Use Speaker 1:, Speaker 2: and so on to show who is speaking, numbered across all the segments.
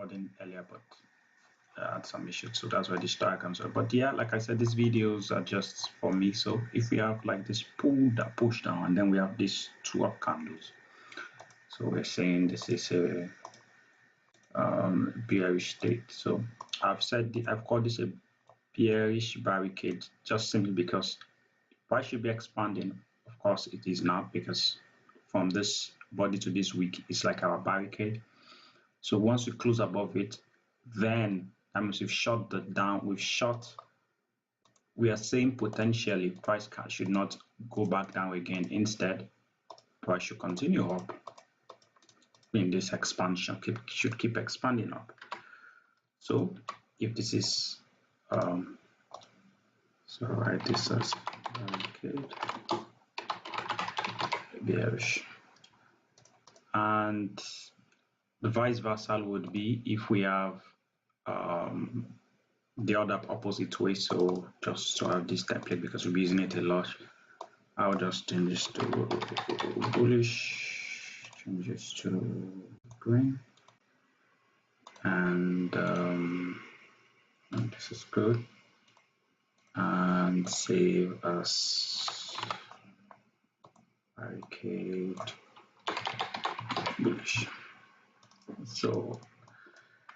Speaker 1: recording earlier, but I had some issues, so that's why this start comes up. But yeah, like I said, these videos are just for me. So if we have like this pull that push down, and then we have these two up candles, so we're saying this is a bearish state. So I've called this a bearish barricade, just simply because price should be expanding. Of course it is now, because from this body to this week it's like our barricade. So once we close above it, then that means we've shot the down, we are saying potentially price should not go back down again. Instead, price should continue up in this expansion, should keep expanding up. So if this is so write this as barricade bearish, and the vice versa would be if we have the other opposite way. So just to have this template, because we'll be using it a lot, I'll just change this to bullish, change this to green, and this is good, and save as barricade bullish. So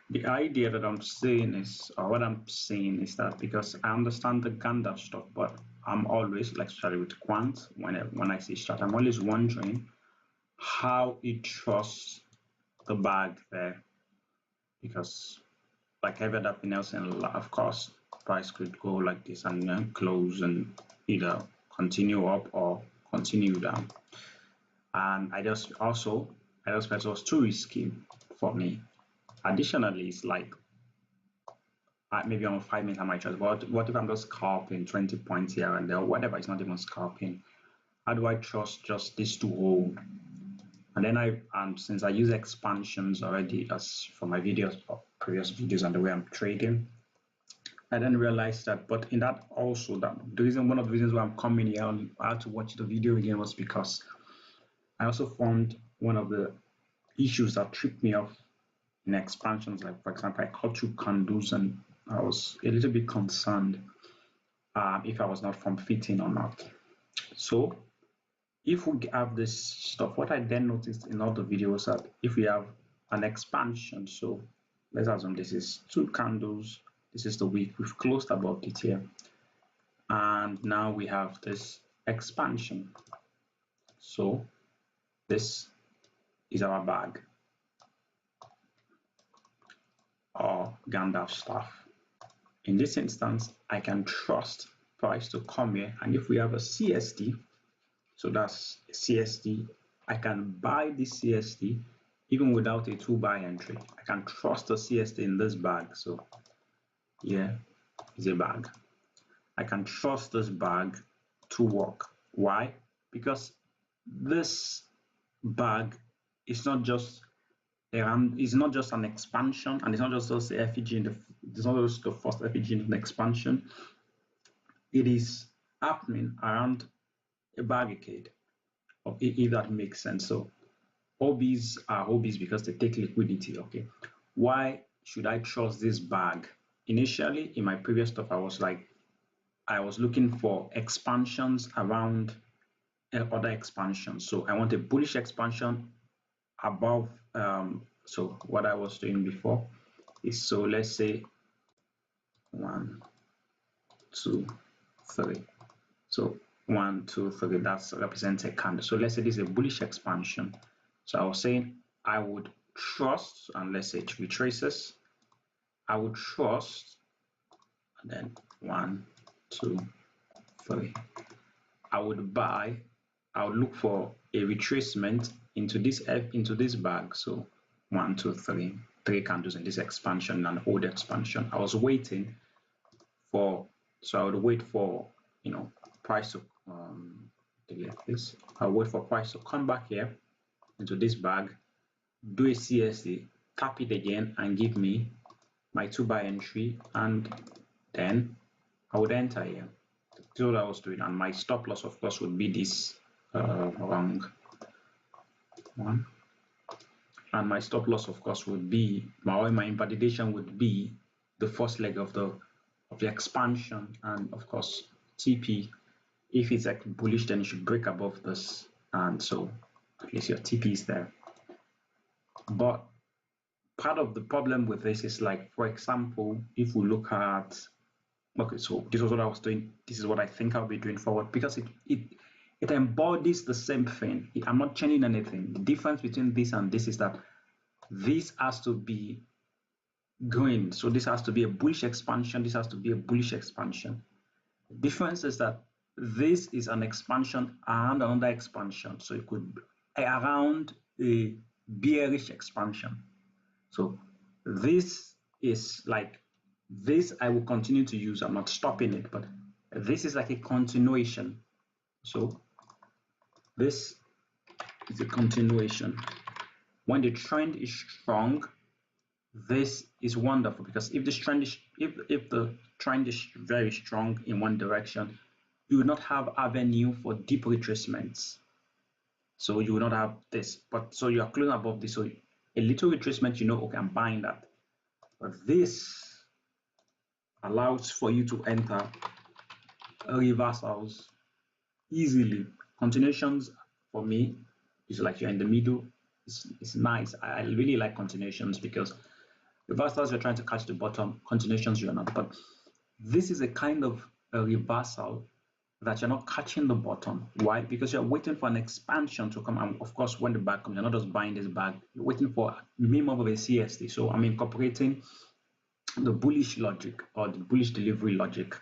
Speaker 1: the idea that I'm saying is, or what I'm saying is that, because I understand the Gandalf stuff, but I'm always, like especially with quant, when I see chart, I'm always wondering how it trusts the bag there, because like everything else in life, of course, price could go like this and then close and either continue up or continue down. And I just felt it was too risky for me. Additionally, it's like maybe on 5 minutes I might trust, but what if I'm just scalping 20 points here and there, or whatever? It's not even scalping. How do I trust just this to hold? And then since I use expansions already as for my videos, or previous videos, and the way I'm trading, I then realized that. But in that also, that one of the reasons why I'm coming here, I had to watch the video again, was because I also found one of the issues that tripped me off in expansions. Like for example, I caught 2 candles and I was a little bit concerned if I was not from fitting or not. So if we have this stuff, what I then noticed in all the videos, that if we have an expansion, so let's assume this is 2 candles, this is the week, we've closed above it here, and now we have this expansion. So this is our bag or Gandalf stuff. In this instance, I can trust price to come here, and if we have a CSD, so that's CSD, I can buy the CSD even without a 2 buy entry. I can trust the CSD in this bag. So here is a bag. I can trust this bag to work. Why? Because this bag is not just it's not just an expansion, and it's not just the FEG it's not just the first FEG in the expansion. It is happening around a barricade, if that makes sense. So hobbies are hobbies because they take liquidity. Okay, why should I trust this bag? Initially in my previous stuff, I was looking for expansions around other expansions. So I want a bullish expansion above. So what I was doing before is, so let's say 1, 2, 3. So 1, 2, 3, that's represents a candle. So let's say this is a bullish expansion. So I was saying I would trust, and let's say it retraces, I would trust, and then 1, 2, 3. I would buy, I would look for a retracement into this bag. So 1, 2, 3 candles in this expansion, and old expansion. I was waiting for, so I would wait for, price to delete this. I'll wait for price to come back here into this bag, do a CSD, tap it again, and give me my 2 buy entry, and then I would enter here. That's what I was doing, and my stop loss, of course, would be this wrong one. and my stop loss, of course, would be my invalidation would be the first leg of the expansion, and of course TP. If it's like bullish, then you should break above this, and so at least your TP is there. But part of the problem with this is, like, for example, if we look at, okay, so this was what I was doing, this is what I think I'll be doing forward, because it embodies the same thing. I'm not changing anything. The difference between this and this is that this has to be going, so this has to be a bullish expansion, this has to be a bullish expansion. The difference is that this is an expansion and another expansion, so it could be around a bearish expansion. So this is like, this I will continue to use, I'm not stopping it, but this is like a continuation. So this is a continuation. When the trend is strong, this is wonderful, because if this trend is, if the trend is very strong in one direction, you will not have avenue for deep retracements. So you will not have this, but so you are closing above this, so a little retracement, you know, okay, I'm buying that. But this allows for you to enter reversals easily. Continuations for me is like you're in the middle. It's nice. I really like continuations, because reversals you're trying to catch the bottom, continuations you're not. But this is a kind of a reversal that you're not catching the bottom. Why? Because you're waiting for an expansion to come. And of course, when the bag comes, you're not just buying this bag, you're waiting for a minimum of a CST. So I'm incorporating the bullish logic, or the bullish delivery logic,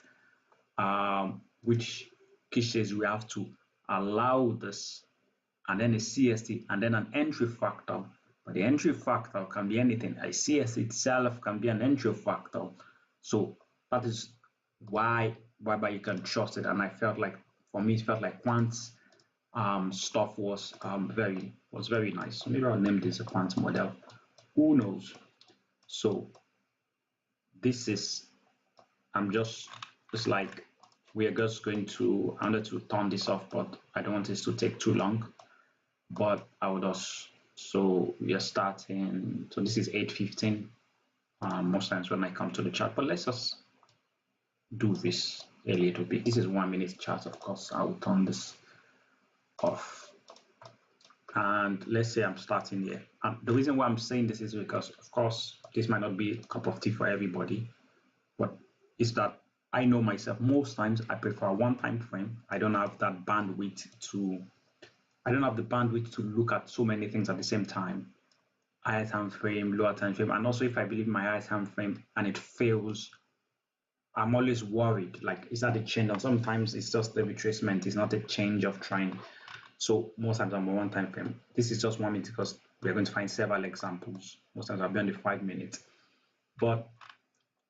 Speaker 1: which Kish says we have to allow this, and then a CST, and then an entry factor. But the entry factor can be anything. A CST itself can be an entry factor. So that is why you can trust it. And I felt like, for me, it felt like Quant's stuff was very nice. So maybe I'll name this a Quant model. Who knows? So this is, it's like, we are just going to, I wanted to turn this off, but I don't want this to take too long. But I would just, so we are starting, so this is 8:15 most times when I come to the chart, but let's just do this a little bit. This is 1 minute chart, of course. I will turn this off, and let's say I'm starting here. And the reason why I'm saying this is because, of course, this might not be a cup of tea for everybody, but it's that I know myself, most times I prefer one time frame. I don't have that bandwidth to, I don't have the bandwidth to look at so many things at the same time. Higher time frame, lower time frame, and also if I believe my higher time frame and it fails, I'm always worried, like, is that a change? And sometimes it's just the retracement, it's not a change of trend. So most times I'm on one time frame. This is just 1 minute, because we're going to find several examples. Most times I'll be on the 5 minutes. But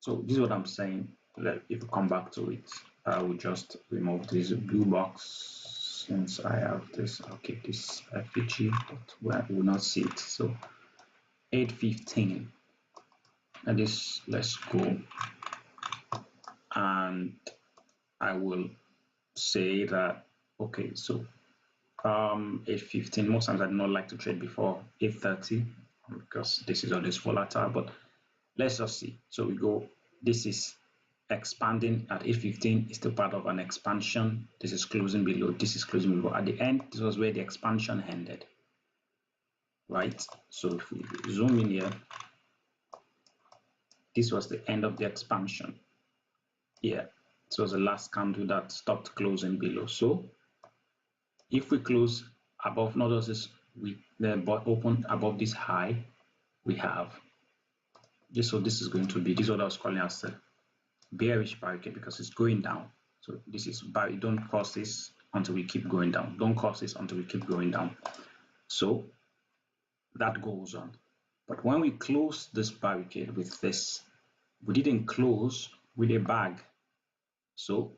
Speaker 1: so this is what I'm saying. If we come back to it, I will just remove this blue box. Since I have this, I'll keep this FPG, but we will not see it. So 8:15, and this, let's go, and I will say that, okay, so 8:15, most times I do not like to trade before 8:30, because this is always volatile, but let's just see. So we go, this is expanding at 8:15, is still part of an expansion. This is closing below, this is closing below. At the end, this was where the expansion ended, right? So if we zoom in here, this was the end of the expansion. Yeah, this was the last candle that stopped closing below. So if we close above, not just this, we open above this high, we have this. So this is going to be, this is what I was calling as a bearish barricade, because it's going down. So this is, don't cross this until we keep going down. Don't cross this until we keep going down. So that goes on. But when we close this barricade with this, we didn't close with a bag. So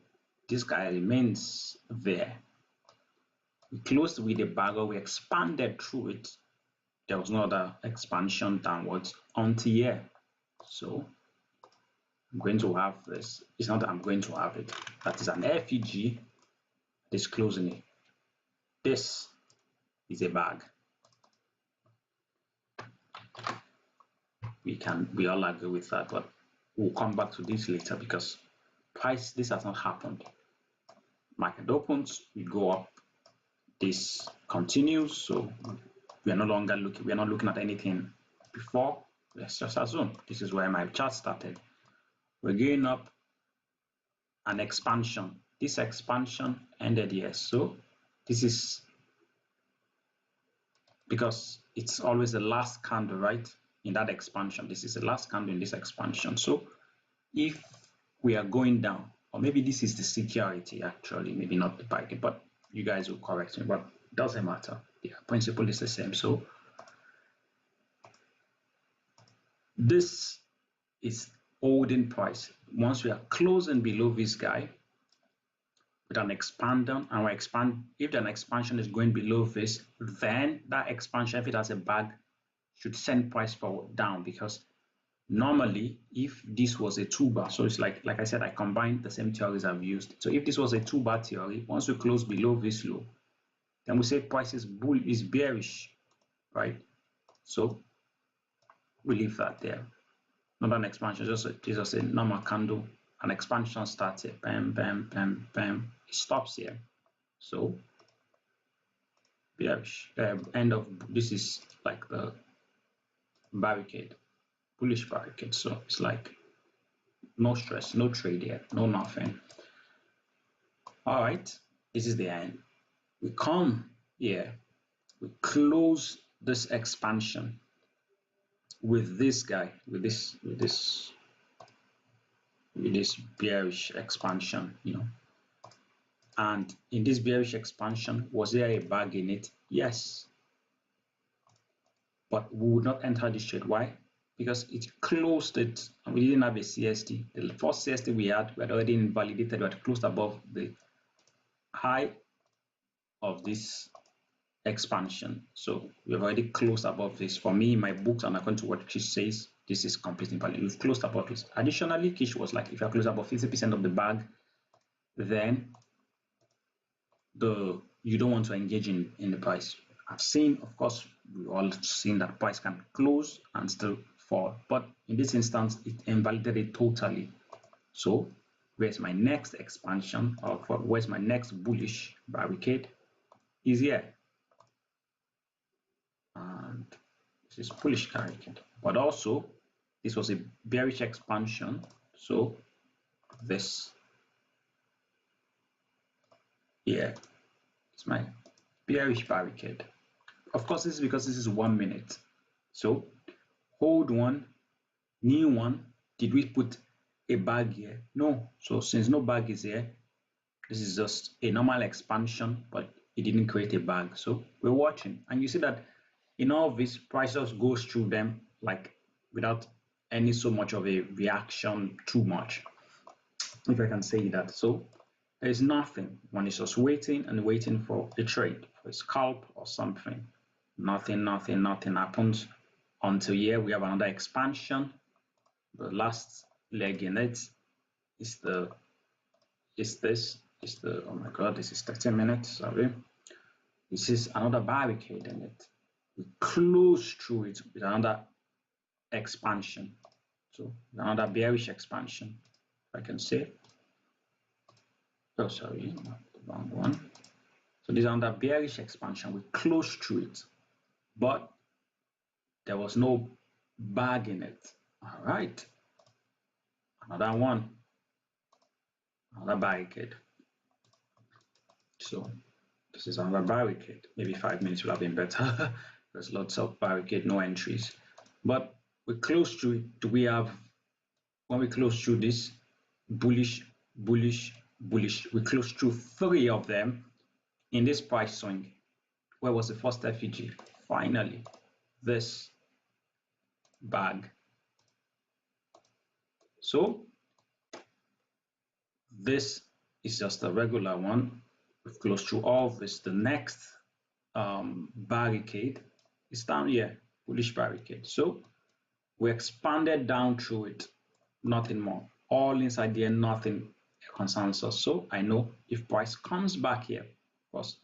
Speaker 1: this guy remains there. We closed with a bag, or we expanded through it. There was no other expansion downwards until here. So I'm going to have this. It's not that I'm going to have it. That is an FEG. This closing it. This is a bag. we all agree with that, but we'll come back to this later because this has not happened. Market opens, we go up, this continues, so we are no longer looking, we are not looking at anything before. Let's just assume this is where my chart started. We're going up, an expansion. This expansion ended here, so this is because it's always the last candle, right? In that expansion, this is the last candle in this expansion. So if we are going down, or maybe this is the security actually, maybe not the market, but you guys will correct me, but it doesn't matter. The principle is the same. So this is holding price. Once we are closing below this guy with an expander, and we expand, if an expansion is going below this, then that expansion, if it has a bag, should send price forward down, because normally if this was a two bar, so it's like I said, I combined the same theories I've used. So if this was a two bar theory, once we close below this low, then we say price is bearish, right? So we leave that there. Not an expansion, just a normal candle. An expansion starts here, bam, bam, bam, bam. It stops here. So bearish. End of this is like the barricade, bullish barricade. So it's like no stress, no trade here, no nothing. All right, this is the end. We come here, we close this expansion with this guy, with this bearish expansion, and in this bearish expansion, was there a bag in it? Yes, but we would not enter this trade. Why? Because it closed it and we didn't have a CST. The first CST we had already invalidated. We had closed above the high of this expansion, so we have already closed above this. For me, my books, and according to what Kish says, this is completely valid. We've closed above this. Additionally, Kish was like, if you close above 50% of the bag, then you don't want to engage in the price. I've seen, of course, we've all seen that price can close and still fall, but in this instance, it invalidated totally. So where's my next expansion, or where's my next bullish barricade? Is here. And this is bullish barricade, but also this was a bearish expansion, so this here is my bearish barricade. Of course, this is because this is 1 minute, so hold one, new one. Did we put a bag here? No. So since no bag is here, this is just a normal expansion, but it didn't create a bag. So we're watching, and you see that in all of this, price just goes through them like without any so much of a reaction too much, if I can say that. So there's nothing when it's just waiting and waiting for a trade, for a scalp or something. Nothing happens until here we have another expansion. The last leg in it is oh my god, this is 30 minutes, sorry. This is another barricade in it. We close through it with another expansion. So another bearish expansion, if I can say. Oh, sorry, not the wrong one. So this is another bearish expansion. We close through it, but there was no bag in it. All right. Another one. Another barricade. So this is another barricade. Maybe 5 minutes would have been better. There's lots of barricade, no entries. But we close through it. When we close through this, bullish, bullish, bullish, we close through 3 of them in this price swing. Where was the first FEG? Finally, this bag. So this is just a regular one. We've closed through all of this. The next barricade is down here, bullish barricade. So we expanded down through it, nothing more. All inside there, nothing concerns us. So I know if price comes back here, of course,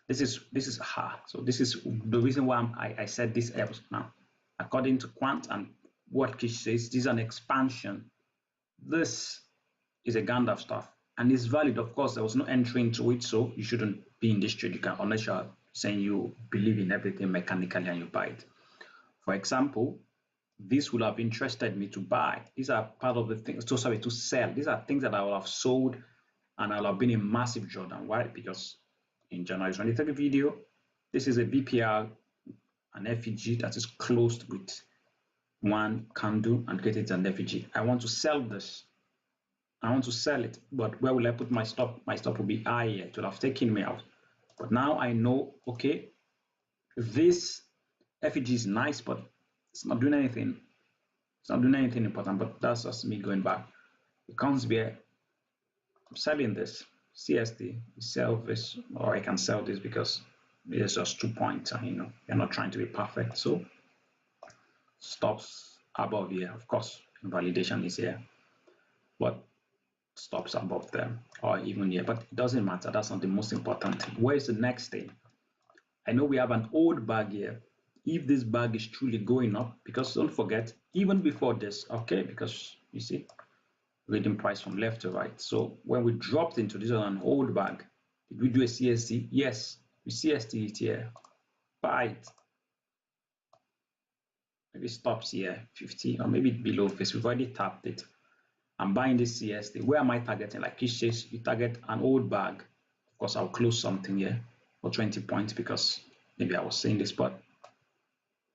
Speaker 1: this is hard. So this is the reason why I said this else now. According to Quant and what Kish says, this is an expansion. This is a Gandalf stuff and it's valid. Of course, there was no entry into it, so you shouldn't be in this trade. You can, unless you're saying you believe in everything mechanically and you buy it. For example, this would have interested me to buy. These are part of the things, to sell. These are things that I would have sold and I'll have been in massive drawdown. Why? Because in January 23 video, this is a BPR, an FEG that is closed with one candle and created an FEG. I want to sell this. I want to sell it, but where will I put my stop? My stop will be higher. It will have taken me out. But now I know, okay, this FEG is nice, but it's not doing anything. It's not doing anything important, but that's just me going back. It comes here. I'm selling this CSD. Sell this, or I can sell this because it's just 2 points, and you're not trying to be perfect. So stops above here. Of course, invalidation is here, but stops above them or even here. But it doesn't matter. That's not the most important thing. Where is the next thing? I know we have an old bag here. If this bag is truly going up, because don't forget, even before this, okay, because you see, reading price from left to right. So when we dropped into this on an old bag, did we do a CSD? Yes, we CSD it here. Buy it. Maybe stops here, 50, or maybe below this. We've already tapped it. I'm buying this CSD. Where am I targeting? Like Kish says, you target an old bag. Of course, I'll close something here for 20 points because maybe I was saying this, but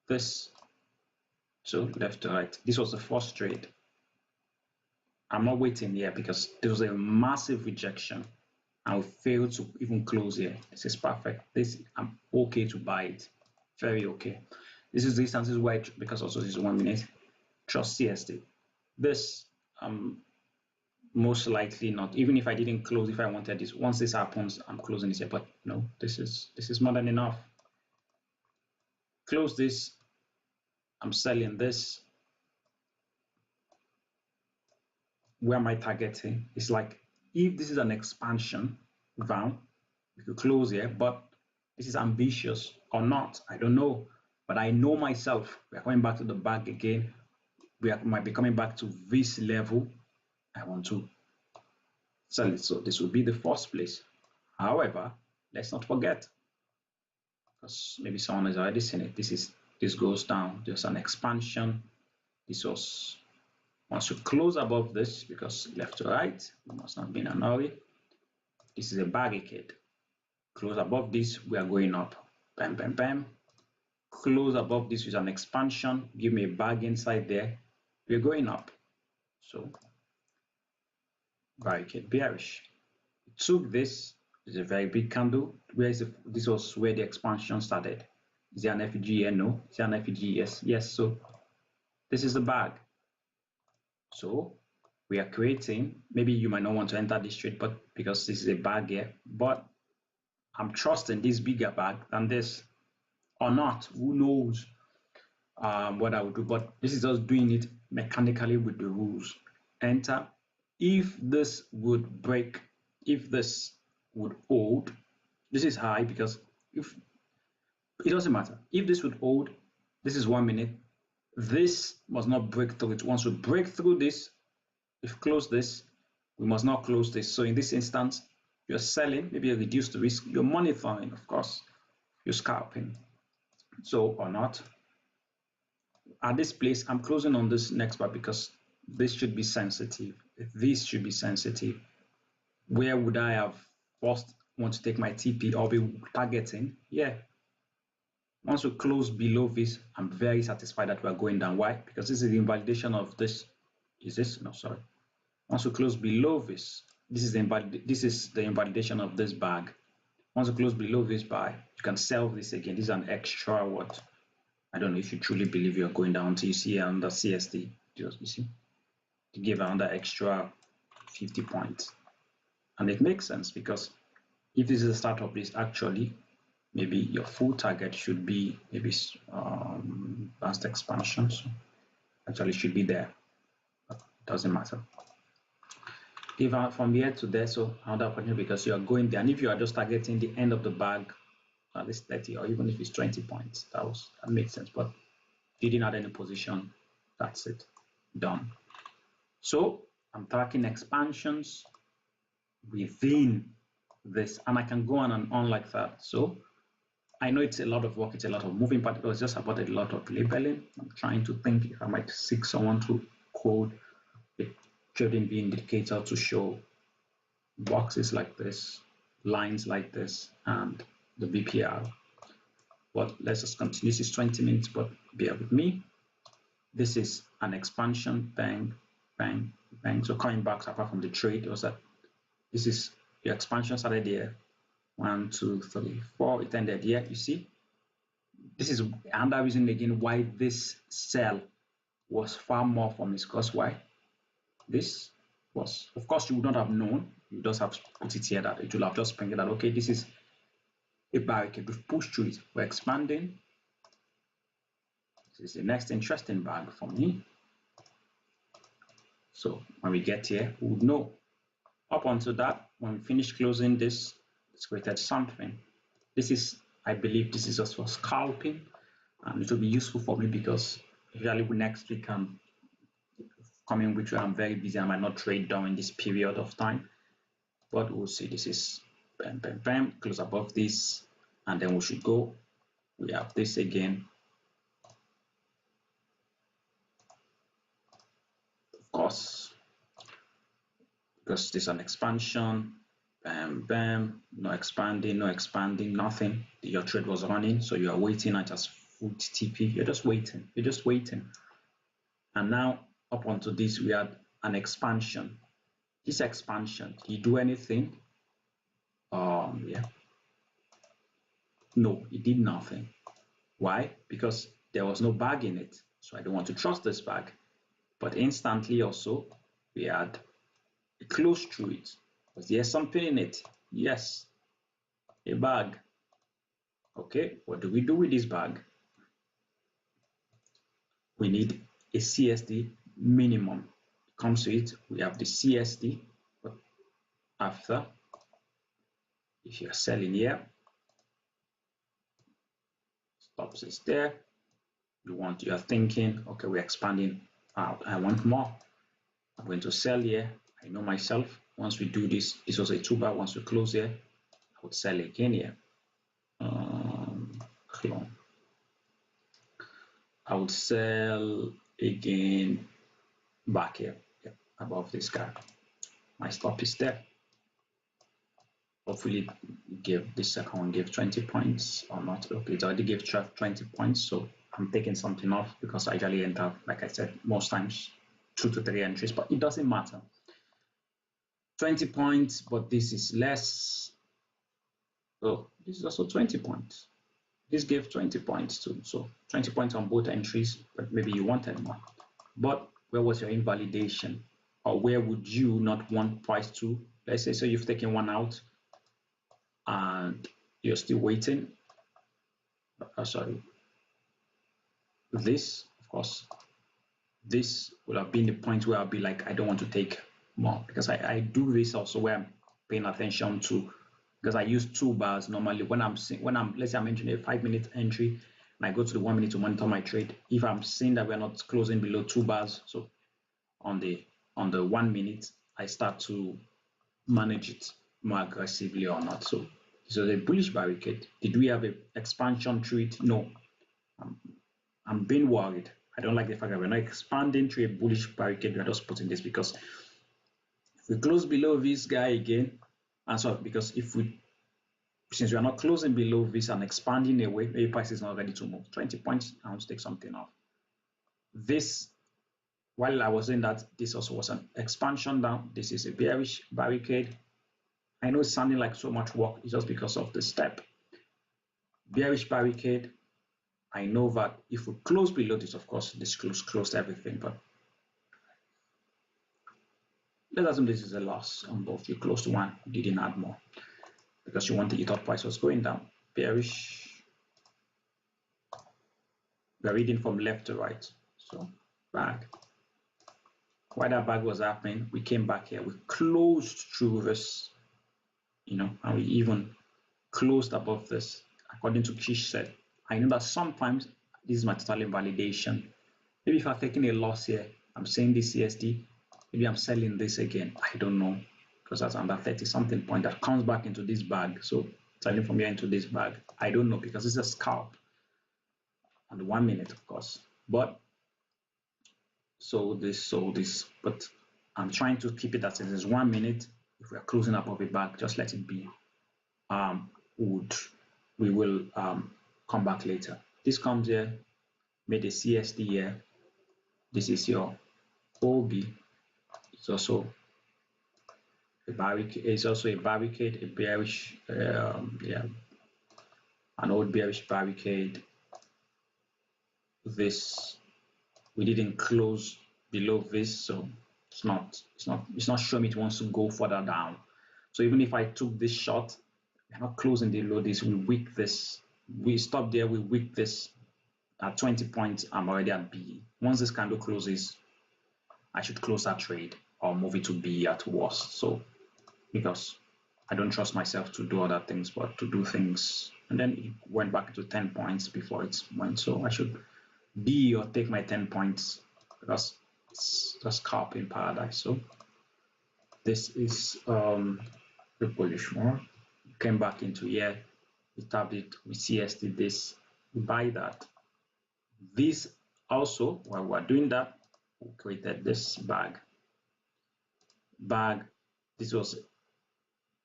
Speaker 1: this, so left to right. This was the first trade. I'm not waiting here because there was a massive rejection and we failed to even close here. This is perfect. This, I'm okay to buy it. Very okay. This is the instances where, because also this is 1 minute, trust CSD. This, most likely not. Even if I didn't close, if I wanted this, once this happens, I'm closing this here. But no, this is more than enough. Close this. I'm selling this. Where am I targeting? It's like if this is an expansion round, we could close here, but this is ambitious or not. I don't know. But I know myself. We are coming back to the bag again. Might be coming back to this level. I want to sell it. So this will be the first place. However, let's not forget, because maybe someone has already seen it. This goes down. There's an expansion. This was once you close above this, because left to right, we must not be in a hurry. This is a barricade. Close above this, we are going up. Bam, bam, bam. Close above this is an expansion. Give me a bag inside there. We're going up. So barricade bearish. It took this. It's a very big candle. This was where the expansion started. Is there an FEG here? No. Is there an FEG? Yes. Yes. So this is the bag. So we are creating, maybe you might not want to enter this trade, but because this is a bag here, but I'm trusting this bigger bag than this or not. Who knows what I would do, but this is just doing it mechanically with the rules. Enter. If this would break, if this would hold, this is high because if it doesn't matter. If this would hold, this is 1 minute. This must not break through it. Once we break through this, if close this, we must not close this. So in this instance, you're selling, maybe you reduce the risk, you're monitoring, of course, you're scalping. So or not. At this place, I'm closing on this next part because this should be sensitive. This should be sensitive. Where would I have first want to take my TP or be targeting? Yeah. Once we close below this, I'm very satisfied that we're going down. Why? Because this is the invalidation of this. Is this? No, sorry. Once we close below this, this is the invalidation of this bag. Once you close below this buy, you can sell this again. This is an extra what? I don't know if you truly believe you're going down until you see under CSD. You see, to give another extra 50 points. And it makes sense because if this is the start of this, actually, maybe your full target should be maybe advanced expansion. So actually should be there, but it doesn't matter. If from here to there, so another opportunity because you are going there, and if you are just targeting the end of the bag, at least 30, or even if it's 20 points, that makes sense. But didn't add any position. That's it, done. So I'm tracking expansions within this, and I can go on and on like that. So I know it's a lot of work, it's a lot of moving parts, but it's just about a lot of labeling. I'm trying to think if I might seek someone to code a trading view indicator to show boxes like this, lines like this, and the BPR. But let's just continue. This is 20 minutes, but bear with me. This is an expansion, bang, bang, bang. So coming back, apart from the trade, was that this is your expansion started here. 1, 2, 3, 4. It ended here. You see, this is another reason again why this sell was far more from its cost. Why? This was, of course, you would not have known. You just have to put it here that it will have just printed that, okay, this is a barricade. We've pushed through it. We're expanding. This is the next interesting bag for me. So when we get here, we would know. Up until that, when we finish closing this, it's created something. This is, I believe, this is just for scalping, and it will be useful for me because usually next week I'm coming with you. I'm very busy. I might not trade during this period of time, but we'll see. This is bam, bam, bam, close above this, and then we should go. We have this again. Of course, because this is an expansion, bam, bam, no expanding, nothing. Your trade was running, so you are waiting at just full TP. You're just waiting. And now up onto this, we had an expansion. This expansion, did you do anything? Yeah. No, it did nothing. Why? Because there was no bag in it, so I don't want to trust this bag. But instantly also, we had a close through it. Was there something in it? Yes, a bag. Okay, what do we do with this bag? We need a CSD minimum. It comes to it, we have the CSD, but after, if you're selling here, stops is there. You're thinking, okay, we're expanding out. I want more. I'm going to sell here. I know myself. Once we do this, this was a 2-bar. Once we close here, I would sell again here. Clone. I would sell again back here, above this guy. My stop is there. Hopefully, give this second one give 20 points or not. Okay, it already gave 20 points, so I'm taking something off because I usually enter, like I said, most times 2 to 3 entries, but it doesn't matter. 20 points, but this is less. Oh, this is also 20 points. This gave 20 points too, so 20 points on both entries, but maybe you wanted more. But where was your invalidation? Or where would you not want price to? Let's say, so you've taken one out and you're still waiting. Sorry. This, of course, this would have been the point where I'll be like, I don't want to take more, because I do this also where I'm paying attention to, because I use 2 bars normally when I'm let's say I'm entering a 5-minute entry and I go to the 1 minute to monitor my trade. If I'm seeing that we're not closing below 2 bars, so on the 1 minute, I start to manage it more aggressively or not. So this was a bullish barricade. Did we have an expansion through it? No. I'm being worried. I don't like the fact that we're not expanding through a bullish barricade. We're just putting this because if we close below this guy again, and so because since we are not closing below this and expanding away, maybe price is not ready to move. 20 points, I want to take something off. This, while I was in that, this also was an expansion down. This is a bearish barricade. I know it's sounding like so much work. It's just because of the step. Bearish barricade. I know that if we close below this, of course, this closed everything, but let's assume this is a loss on both. You closed one, you didn't add more because you thought price was going down. Bearish. We're reading from left to right. So bag. While that bag was happening, we came back here. We closed through this, and we even closed above this. According to Kish said, I know that sometimes this is my total invalidation. Maybe if I've taken a loss here, I'm saying this CSD, maybe I'm selling this again. I don't know, because that's under 30 something point that comes back into this bag. So selling from here into this bag, I don't know, because it's a scalp on the 1 minute, of course. But so this, but I'm trying to keep it as it is 1 minute. If we are closing above a bag, just let it be. We will come back later. This comes here, made a CSD here. This is your OB. It's also a barricade. It's also a barricade, a bearish, an old bearish barricade. This we didn't close below this, so it's not showing it wants to go further down. So even if I took this shot, we're not closing below this. We wick this. We stop there. We wick this at 20 points. I'm already at B. Once this candle closes, I should close that trade or move it to B at worst. So because I don't trust myself to do other things, but to do things, and then it went back to 10 points before it went. So I should B or take my 10 points because it's just scalp in paradise. So this is the bullish one. Came back into here, we tapped it, we CSD this, we buy that. This also, while we're doing that, we created this bag. This was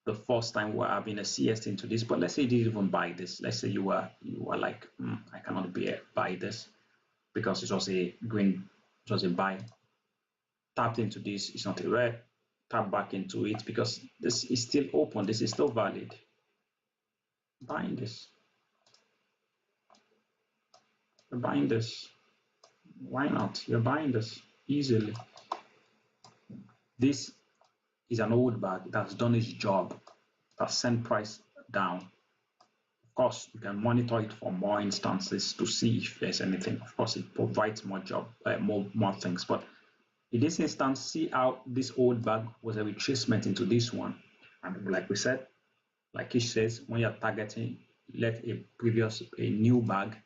Speaker 1: the first time we're having a CSD into this, but let's say you didn't even buy this. Let's say you were like, I cannot buy this because it was a green, it was a buy. Tapped into this, it's not a red. Tap back into it because this is still open, this is still valid. Buying this. You're buying this. Why not? You're buying this easily. This is an old bag that's done its job, that sent price down. Of course, you can monitor it for more instances to see if there's anything. Of course, it provides more things. But in this instance, see how this old bag was a retracement into this one. And like we said, like Kish says, when you're targeting, let a new bag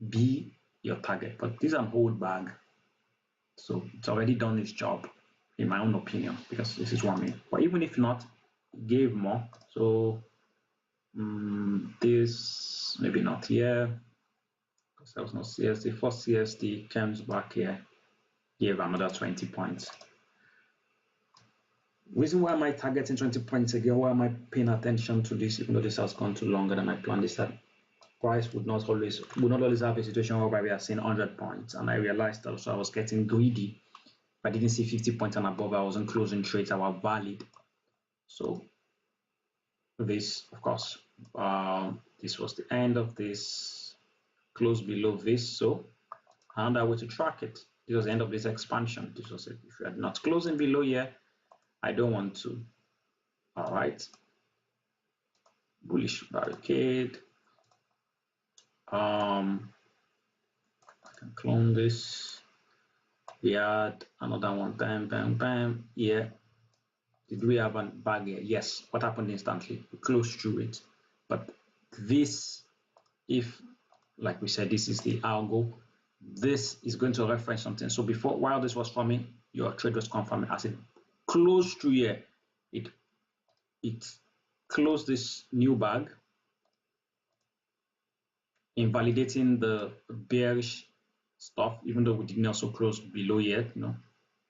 Speaker 1: be your target. But this is an old bag, so it's already done its job, in my own opinion, because this is 1 minute. But even if not, it gave more. So this maybe not here, because there was no CSD. First CSD comes back here, gave another 20 points. Reason why am I targeting 20 points again? Why am I paying attention to this, even though this has gone too longer than I planned? Is that price would not always have a situation where we are seeing 100 points, and I realized also I was getting greedy. If I didn't see 50 points and above, I wasn't closing trades that were valid. So this, of course, this was the end of this, close below this. So another way to track it, this was the end of this expansion. This was it. If you are not closing below here, I don't want to. All right, bullish barricade. I can clone this. We had another one. Bam, bam, bam. Yeah. Did we have a bag here? Yes. What happened instantly? We closed through it. But this, if, like we said, this is the algo, this is going to reference something. So before, while this was forming, your trade was confirming as it closed through here. It closed this new bag, invalidating the bearish stuff, even though we didn't also close below yet.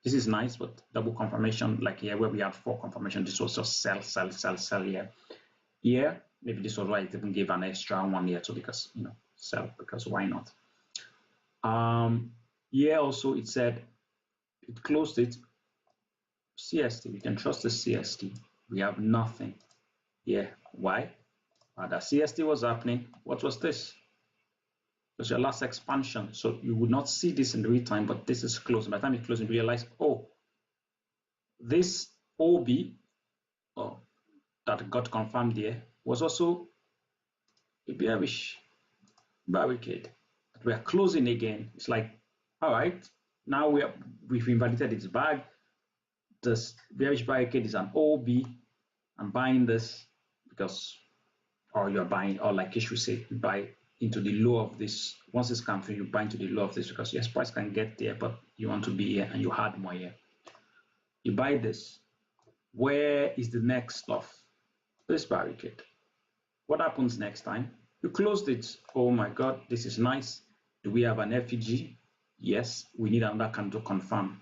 Speaker 1: This is nice, but double confirmation, like here where we had 4 confirmation, this was just sell here. Here, maybe this was why it even gave an extra 1 here too, because sell, because why not? Here also it said it closed it CST. We can trust the CST. We have nothing here. Why? The CST was happening. What was this? It was your last expansion. So you would not see this in real time, but this is closing. By the time it closed, you realize, oh, this OB that got confirmed here was also a bearish barricade. We are closing again. It's like, all right, now we've invalidated its bag. This bearish barricade is an OB. I'm buying this because, or you're buying, or like Kish would say, you buy into the low of this. Once it's come through, you buy into the low of this because yes, price can get there, but you want to be here and you had more here. You buy this. Where is the next stuff? This barricade. What happens next time? You closed it. Oh my God, this is nice. Do we have an FEG? Yes, we need another candle to confirm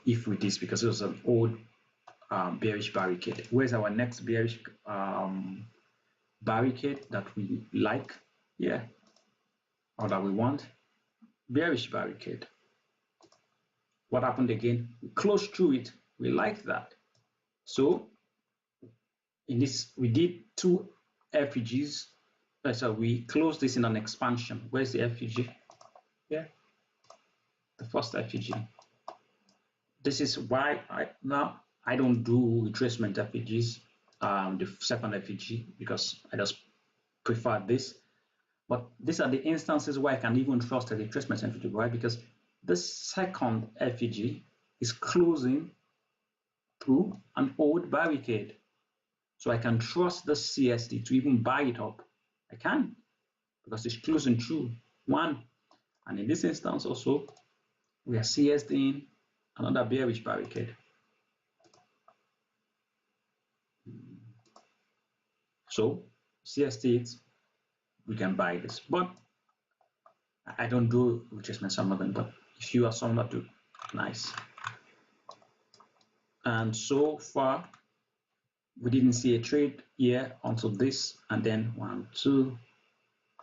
Speaker 1: if with this because it was an old bearish barricade. Where's our next bearish barricade that we like? Yeah, or that we want? Bearish barricade. What happened again? We closed through it. We like that. So in this, we did two FEGs. So we closed this in an expansion. Where's the FEG? Yeah, the first FEG. This is why I don't do retracement FEGs, the second FEG, because I just prefer this. But these are the instances where I can even trust a retracement FEG. Why? Because the second FEG is closing through an old barricade. So I can trust the CSD to even buy it up. I can, because it's closing through one. And in this instance also, we are CSD in another bearish barricade. So CSD it, we can buy this. But I don't do retracement, some of them, but if you are someone that do, nice. And so far, we didn't see a trade here until this, and then 1, 2,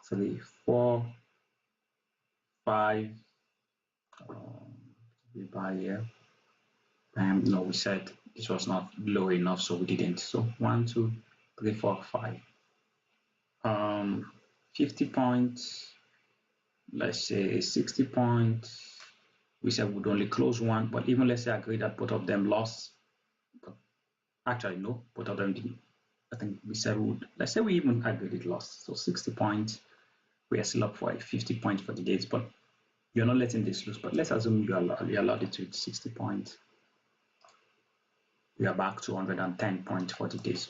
Speaker 1: 3, 4, 5. We buy here. No, we said this was not low enough, so we didn't. So 1, 2, 3, 4, 5. 50 points. Let's say 60 points. We said we'd only close one, but even let's say I agree that both of them lost. But actually, no, both of them didn't. I think we said we would. Let's say we even agreed it lost. So 60 points. We are still up for 50 points for the days, but you're not letting this lose. But let's assume you allowed it to 60 points. We are back to 110 points for the days,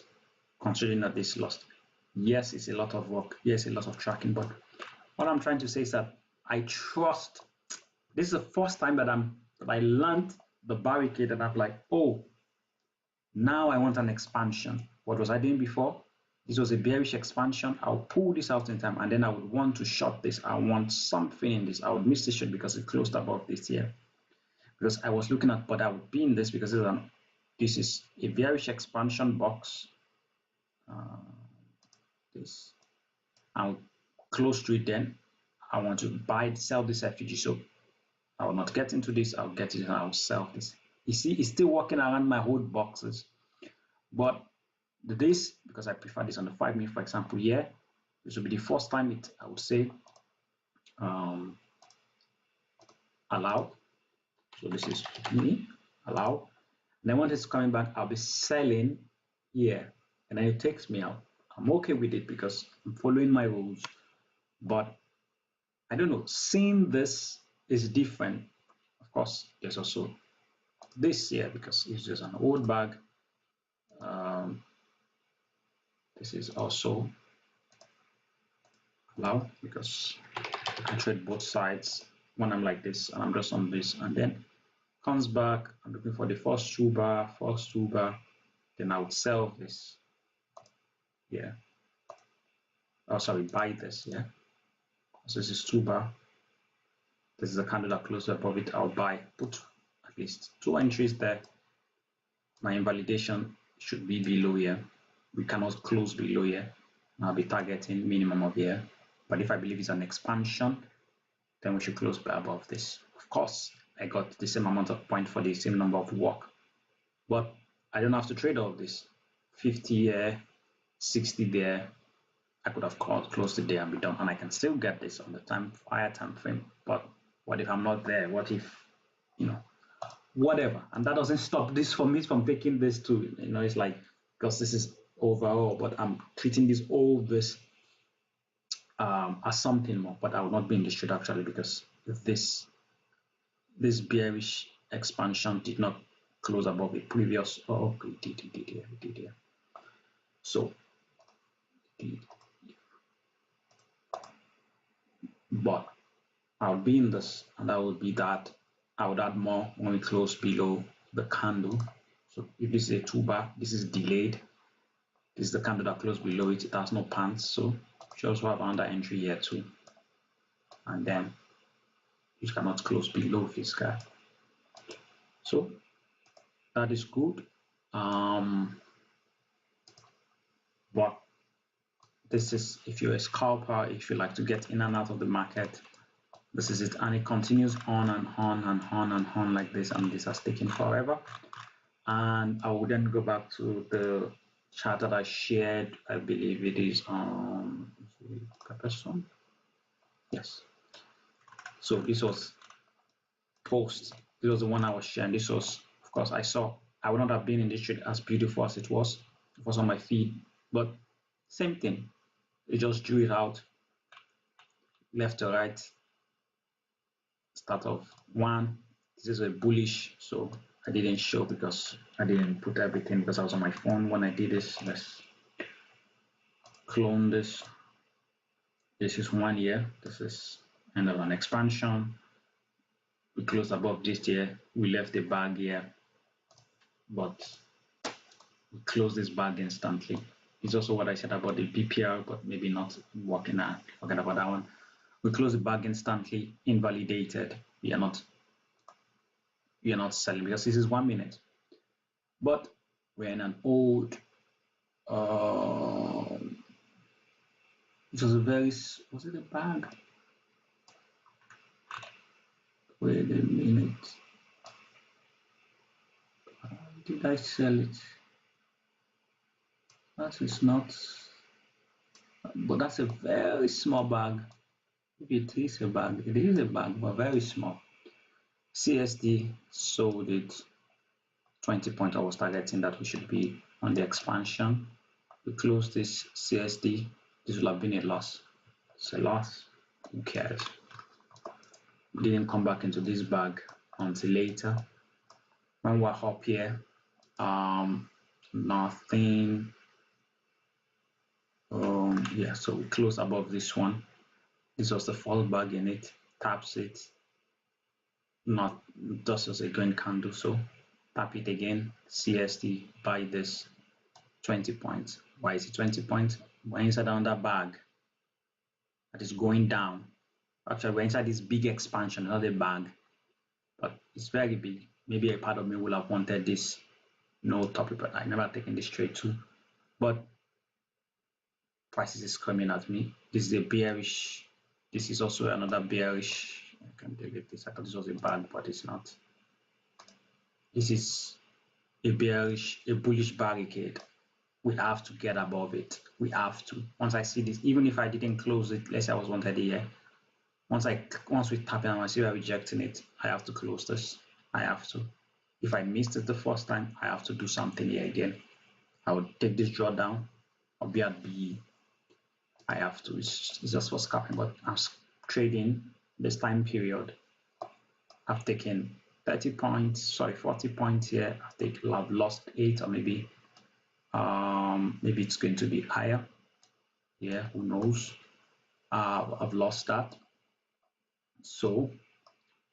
Speaker 1: considering that this lost. Yes, it's a lot of work. Yes, a lot of tracking, but what I'm trying to say is that I trust. This is the first time that I learned the barricade, and I'm like, oh, now I want an expansion. What was I doing before? This was a bearish expansion. I'll pull this out in time, and then I would want to short this. I want something in this. I would miss this short because it closed above this here. Because I was looking at, but I would be in this because this is a bearish expansion box. This. I'll close to it then. I want to sell this FEG. So I will not get into this. I'll get it and I'll sell this. You see, it's still working around my whole boxes. But this, because I prefer this on the 5 minute, for example, here, this will be the first time I would say, allow. So this is me, allow. And then once it's coming back, I'll be selling here. And then it takes me out. I'm okay with it because I'm following my rules. But I don't know, seeing this is different. Of course, there's also this here because it's just an old bag. This is also allowed because I can trade both sides when I'm like this and I'm just on this, and then comes back. I'm looking for the first two bar, then I would sell this. Yeah. Oh, sorry, buy this. Yeah. So this is 2 bar. This is a candle that closed above it. I'll buy, put at least 2 entries there. My invalidation should be below here. We cannot close below here. I'll be targeting minimum of here. But if I believe it's an expansion, then we should close by above this. Of course, I got the same amount of points for the same number of work. But I don't have to trade all this. 50 here, 60 there. I could have closed it there and be done, and I can still get this on the higher time frame. But what if I'm not there? What if, whatever? And that doesn't stop this for me from taking this too. It's like, because this is overall, but I'm treating all this as something more. But I will not be in this trade actually, because if this bearish expansion did not close above a previous, it did here. So but I'll be in this, and that would be that I would add more when we close below the candle. So if this is a 2 bar, this is delayed. This is the candle that closed below it. It has no pants, so you should also have another entry here too. And then you cannot close below this guy. So that is good. But this is if you're a scalper, if you like to get in and out of the market, this is it. And it continues on and on and on and on like this, and this has taken forever. And I will then go back to the chart that I shared. I believe it is Pepperstone. Yes. So this was post. This was the one I was sharing. This was, of course, I would not have been in this trade as beautiful as it was on my feed, but same thing. It just drew it out, left to right, start of one. This is a bullish, so I didn't show because I didn't put everything because I was on my phone when I did this. Let's clone this. This is 1 year. This is end of an expansion. We closed above this here. We left the bag here, but we closed this bag instantly. It's also what I said about the BPR, but maybe not working out. Forget about that one. We closed the bag instantly, invalidated. We are not selling because this is 1 minute. But we're in an old it was a very, was it a bag? Wait a minute. Did I sell it? That is not, but that's a very small bag. Maybe it is a bag. It is a bag, but very small. CSD sold it 20 points. I was targeting that we should be on the expansion. We closed this CSD. This will have been a loss. It's a loss. Who cares? We didn't come back into this bag until later. When we're up here, nothing. Yeah, so we close above this one. This was the false bag in it, taps it, not just as a green candle, so tap it again, CSD, buy this 20 points. Why is it 20 points? We're inside another bag that is going down. Actually, we're inside this big expansion, not a bag, but it's very big. Maybe a part of me will have wanted this no top, but I never taken this trade too. But prices is coming at me. This is a bearish. This is also another bearish. I can delete this. I thought this was a bag, but it's not. This is a bearish, a bullish barricade. We have to get above it. We have to. Once I see this, even if I didn't close it, let's say I was wanted here. Once we tap it and I see we're rejecting it, I have to close this. I have to. If I missed it the first time, I have to do something here again. I would take this drawdown. I'll be at B. I have to. It's just what's happening. But I'm trading this time period. I've taken 40 points here. I've lost 8, or maybe it's going to be higher. Yeah, who knows? I've lost that. So,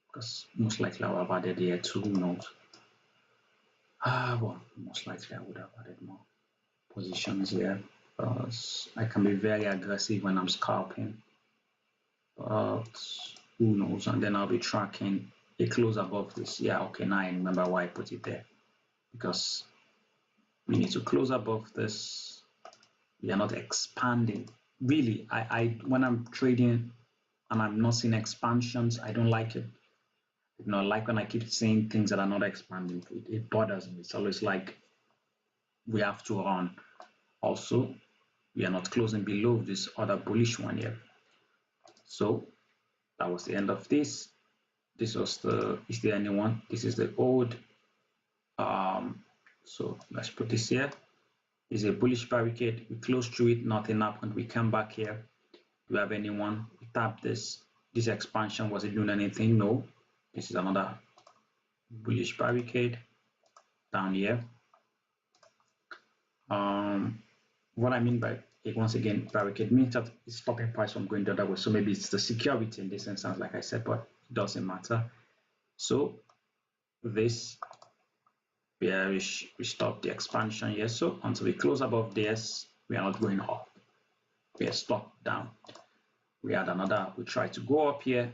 Speaker 1: because most likely I would have added here too, who knows? Well, most likely I would have added more positions here, because I can be very aggressive when I'm scalping. But who knows? And then I'll be tracking a close above this. Yeah, okay, now I remember why I put it there. Because we need to close above this. We are not expanding. Really, I when I'm trading and I'm not seeing expansions, I don't like it. You know, like when I keep saying things that are not expanding, it bothers me. It's always like we have to run. Also, we are not closing below this other bullish one here. So that was the end of this. This was is there anyone? This is the old. So let's put this here. This is a bullish barricade. We closed through it, nothing happened. We come back here. Do we have anyone? We tap this. This expansion, was it doing anything? No. This is another bullish barricade down here. What I mean by once again, barricade means that it's stopping price from going the other way. So maybe it's the security in this instance, like I said, but it doesn't matter. So this bearish, we stop the expansion here. So until we close above this, we are not going up. We are stuck down. We had another, we tried to go up here.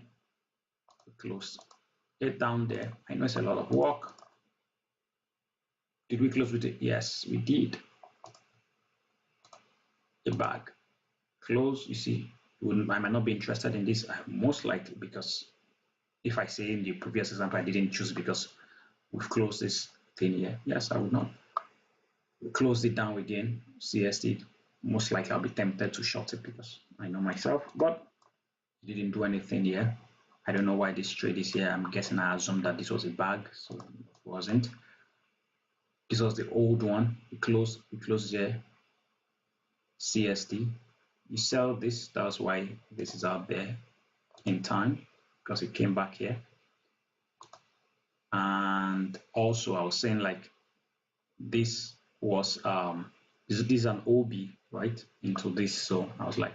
Speaker 1: We closed it down there. I know it's a lot of work. Did we close with it? Yes, we did. A bag. Close, you see, I might not be interested in this, most likely, because if I say in the previous example, I didn't choose because we've closed this thing here. Yes, I would not. We closed it down again, CST. Most likely I'll be tempted to short it because I know myself, but it didn't do anything here. I don't know why this trade is here. I'm guessing I assumed that this was a bag, so it wasn't. This was the old one. We closed here. CST. You sell this, that's why this is out there in time, because it came back here. And also I was saying like this was this is an OB, right, into this. So I was like,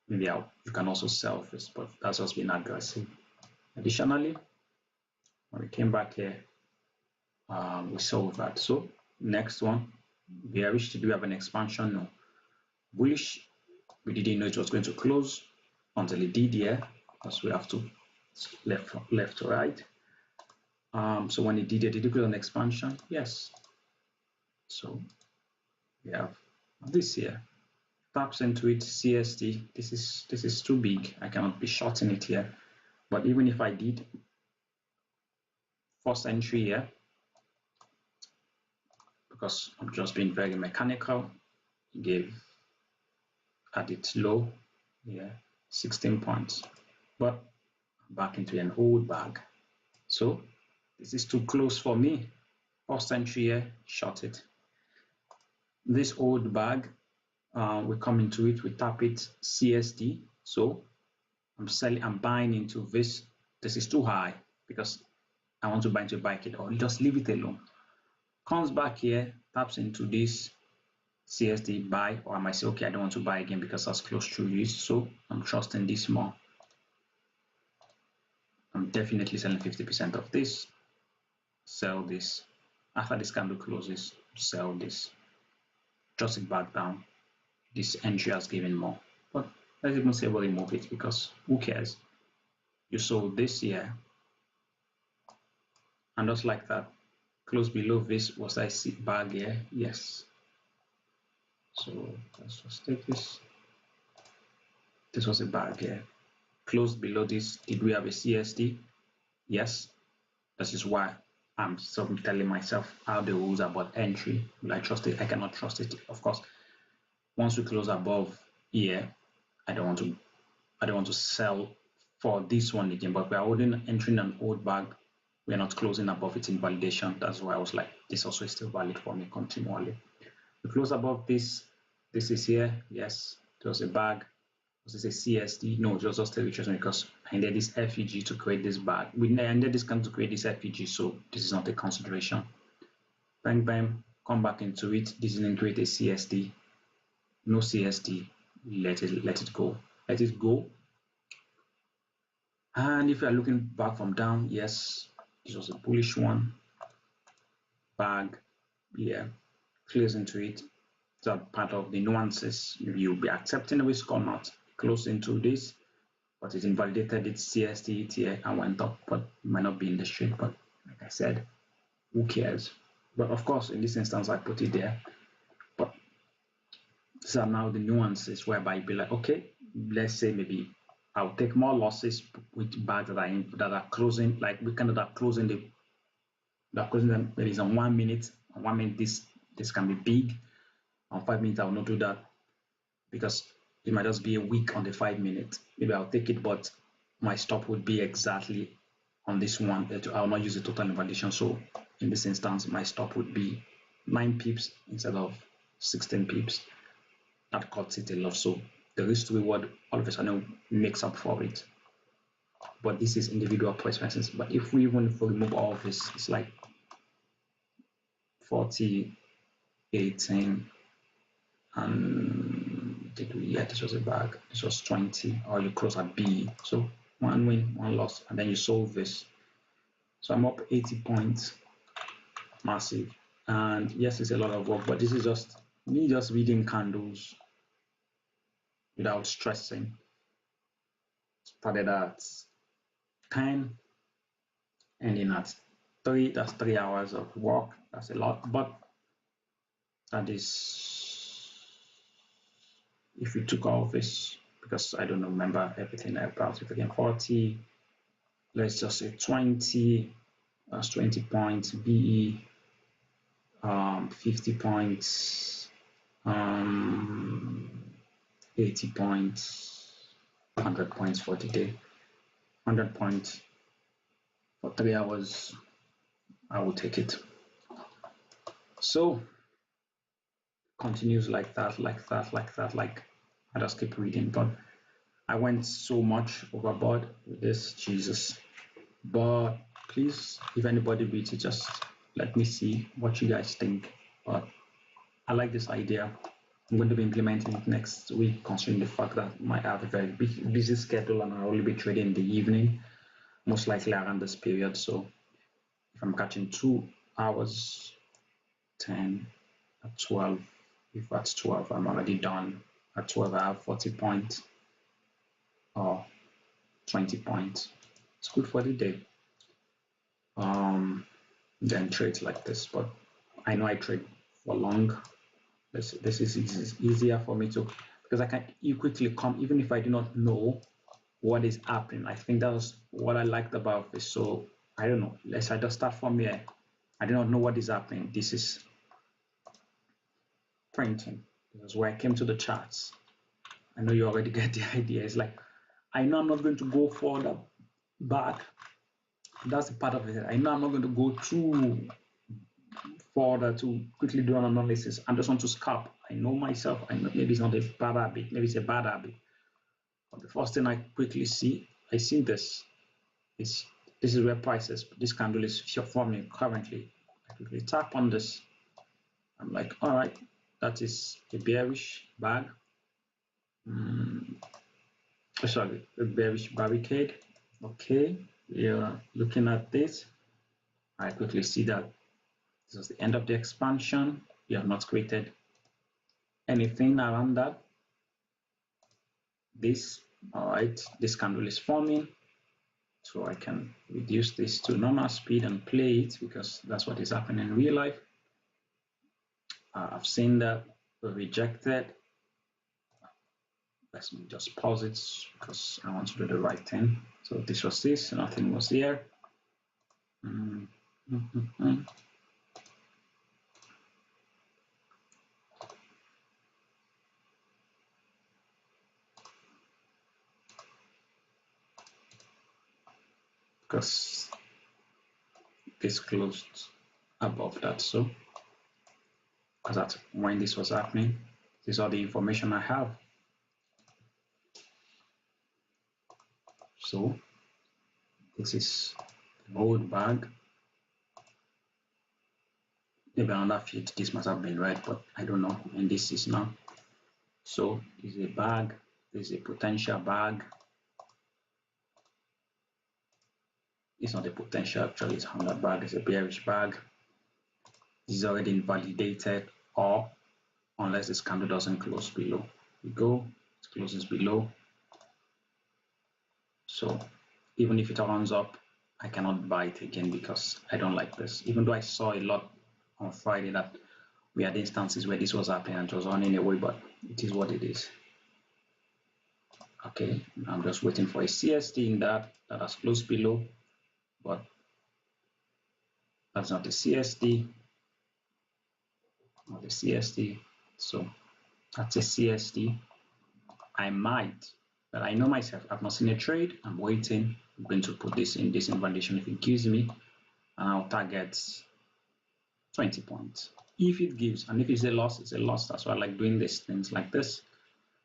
Speaker 1: maybe you can also sell this, but that's just been aggressive. Additionally, when we came back here, we sold that. So next one, bearish. Did we have an expansion? No. Bullish, we didn't know it was going to close until it did here, because we have to left to right. So when it did it close an expansion? Yes. So we have this here. Taps into it, CST. This is too big. I cannot be shorting it here. But even if I did, first entry here, because I'm just being very mechanical, gave at its low, yeah, 16 points. But back into an old bag. So this is too close for me. First entry here, short it. This old bag, we come into it, we tap it, CSD. So I'm buying into this. This is too high because I want to buy into a barricade, or just leave it alone. Comes back here, taps into this CSD, buy, or I might say, okay, I don't want to buy again because that's close to this. So I'm trusting this more. I'm definitely selling 50% of this. Sell this. After this candle closes, sell this. Just it back down. This entry has given more. But let's even say we'll remove it because who cares? You sold this here. And just like that, close below this, was I see bag here? Yes. So let's just take this. This was a bag here. Closed below this. Did we have a CSD? Yes. This is why I'm sort of telling myself how the rules about entry. Will I trust it? I cannot trust it. Of course, once we close above here, I don't want to sell for this one again, but we are entering an old bag. We are not closing above it in validation. That's why I was like, this also is still valid for me continually. We close above this. This is here. Yes, it was a bag. Was this a CSD? No, it was just a retracement because I needed this FEG to create this bag. I needed this candle to create this FEG, so this is not a consideration. Bang, bang, come back into it. This is going to create a CSD. No CSD. Let it go. Let it go. And if you are looking back from down, yes, this was a bullish one. Bag, yeah, close into it. That part of the nuances. You'll be accepting the risk or not. Close into this, but it invalidated its CST here and went up, but it might not be in the street. But like I said, who cares? But of course, in this instance, I put it there. But these are now the nuances whereby you'd be like, okay, let's say maybe I'll take more losses with bags that are closing, like we kind of are closing them maybe it's on 1 minute. On 1 minute, this can be big. On 5 minutes, I will not do that because it might just be a week on the 5 minutes. Maybe I'll take it, but my stop would be exactly on this one. I will not use the total invalidation. So in this instance, my stop would be 9 pips instead of 16 pips. That cuts it a lot. So the risk to reward all of a sudden makes up for it. But this is individual preferences. But if we remove all of this, it's like 40, 18, And did we? Yeah, this was a bag. This was 20, or you close at B. So one win, one loss, and then you solve this. So I'm up 80 points, massive. And yes, it's a lot of work, but this is just me just reading candles without stressing. Started at 10, ending at 3. That's 3 hours of work. That's a lot, but that is if we took all of this, because I don't remember everything about it again. 40, let's just say 20, that's 20 points. BE, 50 points, 80 points, 100 points for the day. 100 points for 3 hours, I will take it. So continues like that, like that, like that, like I just keep reading, but I went so much overboard with this, Jesus. But please, if anybody reads it, just let me see what you guys think. But I like this idea. I'm going to be implementing it next week, considering the fact that I might have a very busy schedule and I'll only be trading in the evening, most likely around this period. So if I'm catching 2 hours, 10 at 12, if that's 12, I'm already done. At 12, I have 40 points or 20 points. It's good for the day. Then trades like this, but I know I trade for long. This is easier for me to, because I can quickly come, even if I do not know what is happening. I think that's what I liked about this. So I don't know. Let's I just start from here. I do not know what is happening. This is printing. This is where I came to the charts. I know you already get the idea. It's like I know I'm not going to go further back. That's the part of it. I know I'm not going to go too further to quickly do an analysis. I just want to scalp. I know myself. I know maybe it's not a bad habit. Maybe it's a bad habit. But the first thing I quickly see, I see this. This is where prices, this candle is forming currently. I quickly tap on this. I'm like, all right, that is a bearish bag. Sorry, a bearish barricade. Okay, we are looking at this. I quickly see that this is the end of the expansion. We have not created anything around that. This, all right, this candle is forming. So I can reduce this to normal speed and play it because that's what is happening in real life. I've seen that rejected. Let's just pause it because I want to do the right thing. So this was this, nothing was here. Because this closed above that, so because that's when this was happening. This is all the information I have. So this is the old bag. Maybe another feed this must have been right, but I don't know. And this is now. So this is a bag. This is a potential bag. It's not a potential, actually, it's 100 bag. It's a bearish bag. This is already invalidated, or unless this candle doesn't close below. We go, it closes below. So even if it runs up, I cannot buy it again because I don't like this. Even though I saw a lot on Friday that we had instances where this was happening and it was running away, but it is what it is. Okay, I'm just waiting for a CST in that has closed below, but that's not a CST, not a CST. So that's a CST. I might, but I know myself. I've not seen a trade. I'm waiting. I'm going to put this in this invalidation if it gives me, and I'll target 20 points. If it gives, and if it's a loss, it's a loss. That's why I like doing these things like this.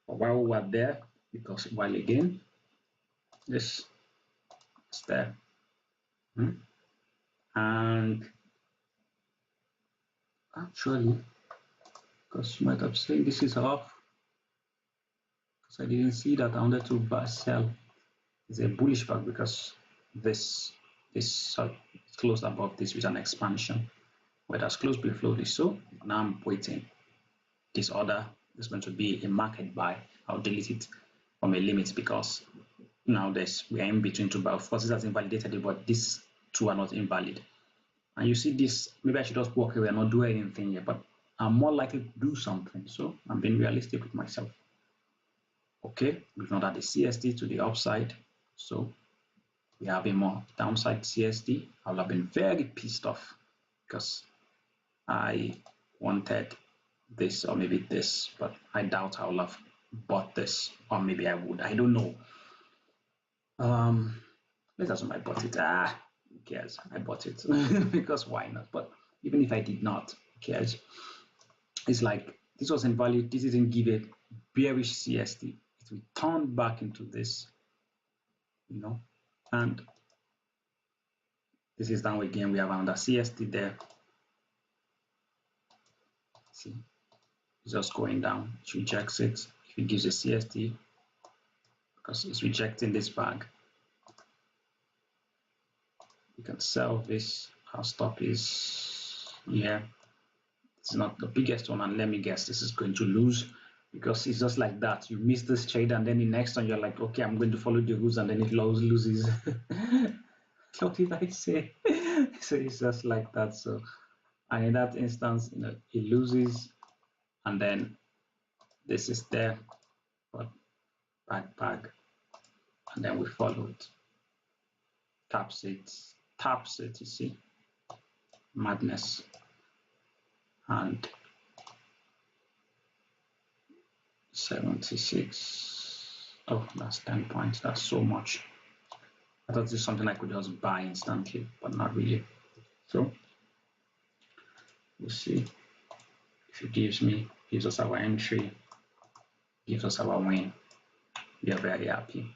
Speaker 1: But while we're there, because while again, this is there. And actually, because you might have said this is off because I didn't see that. I wanted to buy sell. It's a bullish back because this closed above this with an expansion, where that's closed below this. So now I'm waiting. This order is going to be a market buy. I'll delete it from a limit because now we are in between two, but of course this has invalidated it, but these two are not invalid. And you see this, maybe I should just walk away and not do anything here, but I'm more likely to do something. So I'm being realistic with myself. Okay, we've not had the CSD to the upside, so we have a more downside CSD. I would have been very pissed off because I wanted this or maybe this, but I doubt I would have bought this, or maybe I would. I don't know. Let's assume I bought it. Who cares? I bought it because why not? But even if I did not, who cares? It's like this wasn't valid. This didn't give a bearish CSD. It returned back into this, and this is down again. We have another CSD there. See, it's just going down. It rejects it. If it gives a CSD, because it's rejecting this bag, you can sell this. Our stop is here. It's not the biggest one, and let me guess, this is going to lose because it's just like that. You miss this trade, and then the next one you're like, okay, I'm going to follow the rules, and then it loses. What did I say? So it's just like that. So, and in that instance, it loses, and then this is there, but bag, and then we follow it. Taps it. You see, madness, and 76. Oh, that's 10 points. That's so much. I thought this is something I could just buy instantly, but not really. So we'll see if it gives us our entry, gives us our win. We are very happy.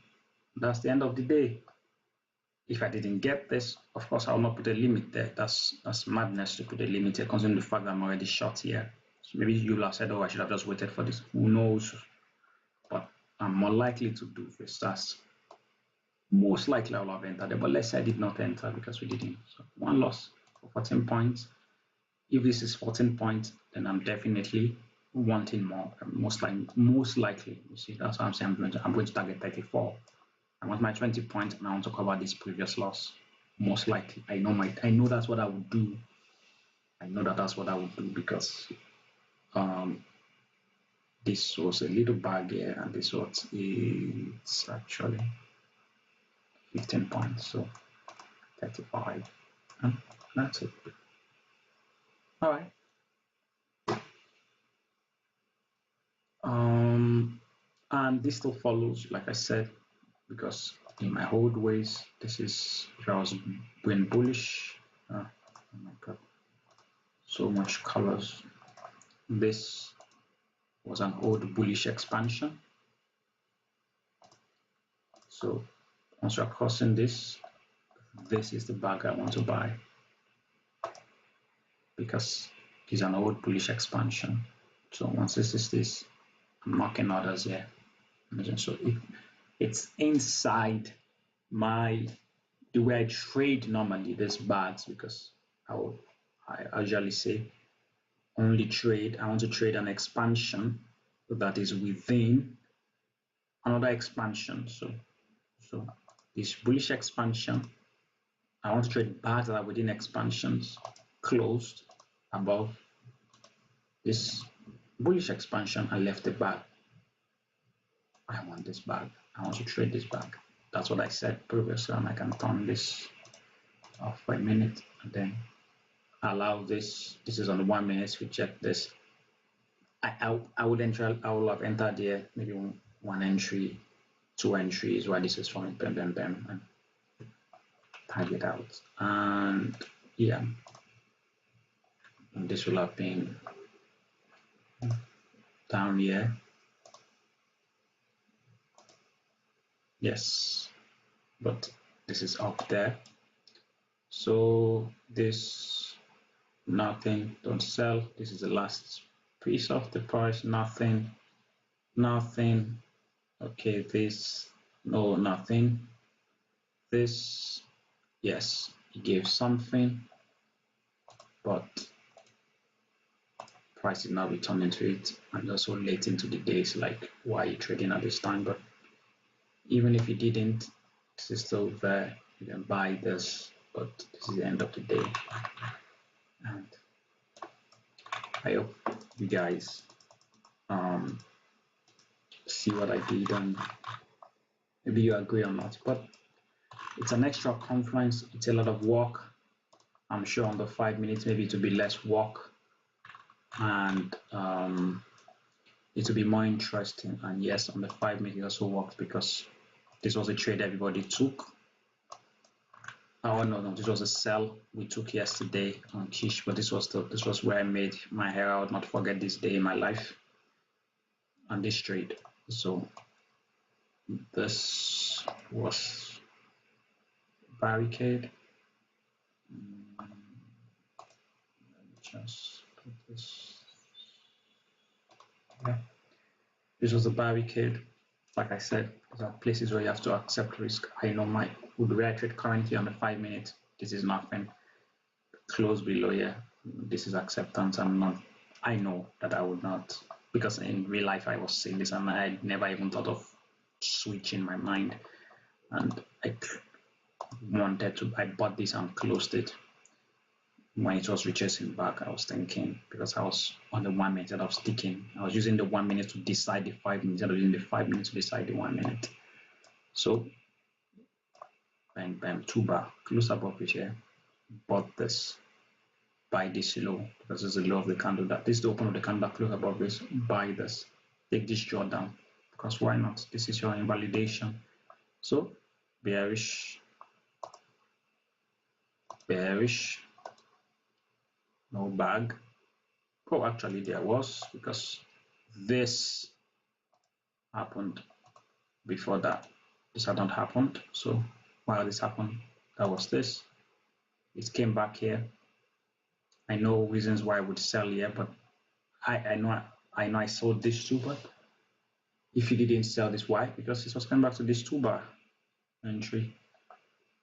Speaker 1: That's the end of the day. If I didn't get this, of course, I will not put a limit there. That's madness to put a limit here, considering the fact that I'm already short here. So maybe you'll have said, oh, I should have just waited for this. Who knows? But I'm more likely to do this. That's most likely I will have entered it. But let's say I did not enter because we didn't. So one loss for 14 points. If this is 14 points, then I'm definitely wanting more. Most likely. You see, that's what I'm saying. I'm going to target 34. I want my 20 points, and I want to cover this previous loss. Most likely, I know that's what I would do. I know that's what I would do because this was a little bag here, and this was it's actually 15 points, so 35, and that's it. All right. And this still follows, like I said, because in my old ways, this is if I was being bullish. Oh my god, so much colors. This was an old bullish expansion. So once you're crossing this is the bag I want to buy because it's an old bullish expansion. So once this is this, I'm marking orders here. So it's inside the way I trade normally these bags because I usually say I want to trade an expansion that is within another expansion. So this bullish expansion, I want to trade bags that are within expansions closed above this bullish expansion and left the bag. I want this bag. I want to trade this bag. That's what I said previously, and I can turn this off for a minute and then allow this. This is on the 1 minute. We check this. I will have entered here maybe one entry, 2 entries where this is from bam, and tag it out. And yeah, and this will have been down here. Yes, but this is up there. So this nothing, don't sell. This is the last Piece of the price, nothing, nothing. Okay, this, no, nothing. This, yes, it gave something, but price is now returning to it, and also late into the days, like why are you trading at this time? But even if you didn't, it's still there. You can buy this, but this is the end of the day. And I hope you guys see what I did, and maybe you agree or not. But it's an extra conference, it's a lot of work. I'm sure on the 5 minutes maybe it will be less work, and it will be more interesting. And yes, on the 5 minutes it also worked because this was a trade everybody took. Oh no, this was a sell we took yesterday on Kish, but this was where I made my hair. I would not forget this day in my life and this trade. So this was Barricade. Let me just put this. Yeah, this was a Barricade. Like I said, there are places where you have to accept risk. I know my would where I trade currently on the 5 minutes. This is nothing. Close below here. This is acceptance. I know that I would not, because in real life I was saying this and I never even thought of switching my mind. And I bought this and closed it. When it was retracing back, I was thinking, because I was on the 1 minute of sticking, I was using the 1 minute to decide the 5 minutes, instead of using the 5 minutes to decide the 1 minute. So, bang, bang, 2 bar, close above it here, bought this, buy this low, because it's the low of the candle, that this is the open of the candle, close above this, buy this, take this drawdown, because why not? This is your invalidation. So, bearish, bearish, no bag. Oh, actually there was, because this happened before that. This had not happened. So while this happened, that was this. It came back here. I know reasons why I would sell here, but I know I sold this too, but if you didn't sell this, why? Because it was coming back to this 2 bar entry.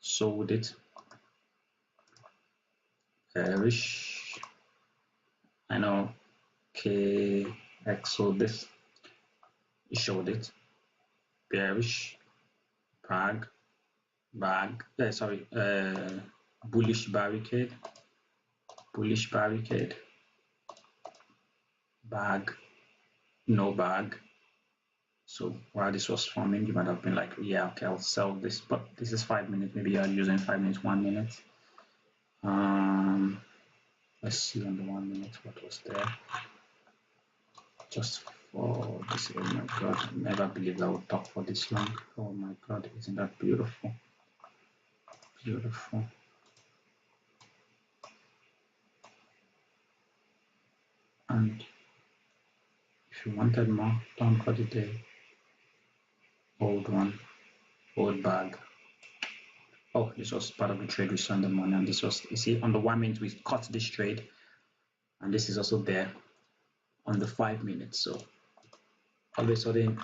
Speaker 1: Sold it. Bearish. I know KX sold this. It showed it. Bearish. Bag. Bullish barricade. Bullish barricade. Bag. No bag. So while this was forming, you might have been like, yeah, okay, I'll sell this, but this is 5 minutes. Maybe you're using 5 minutes, 1 minute. Let's see on the 1 minute what was there. Just for this, oh my god, I never believed I would talk for this long. Oh my god, isn't that beautiful? Beautiful. And if you wanted more, don't cut it there. Old one, old bag. Oh, this was part of the trade we saw in the morning, and this was, you see, on the 1 minute we cut this trade, and this is also there on the 5 minutes. So all of a sudden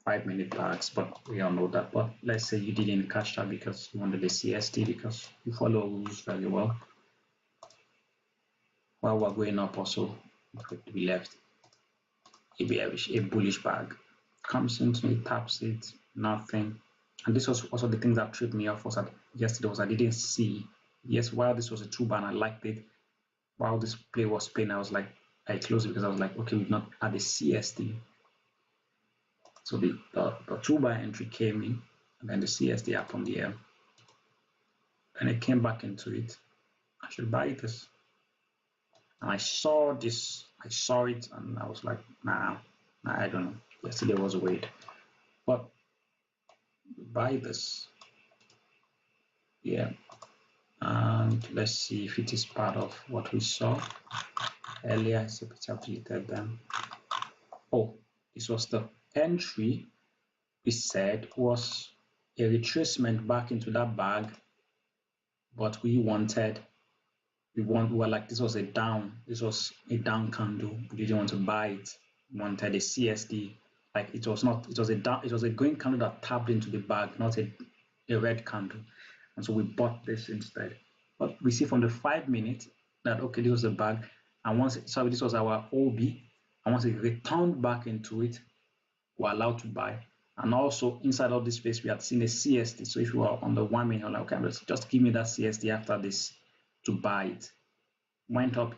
Speaker 1: 5 minute bags, but we all know that. But let's say you didn't catch that because you wanted the CST, because you follow rules very well. While we're going up, also we left a bullish bag, comes into it, taps it, nothing. And this was also the thing that tripped me off, was that yesterday was I didn't see. Yes, while this was a 2 bar and I liked it, while this play was playing, I was like, I closed it because I was like, okay, we've not had a CST. So the 2 bar entry came in, and then the CST happened here, and it came back into it. I should buy this. And I saw this, I saw it, and I was like, nah, I don't know. Yesterday was a wait, but buy this. Yeah. And let's see if it is part of what we saw earlier. I see it's updated them. Oh, this was the entry we said was a retracement back into that bag, but we wanted we were like, this was a down candle. We didn't want to buy it. We wanted a CSD. Like it was a green candle that tapped into the bag, not a red candle. And so we bought this instead. But we see from the 5 minutes that okay, this was the bag. And this was our OB. And once it returned back into it, we're allowed to buy. And also inside of this space, we had seen a CSD. So if you are on the 1 minute, you're like, okay, just give me that CSD after this to buy it. Went up,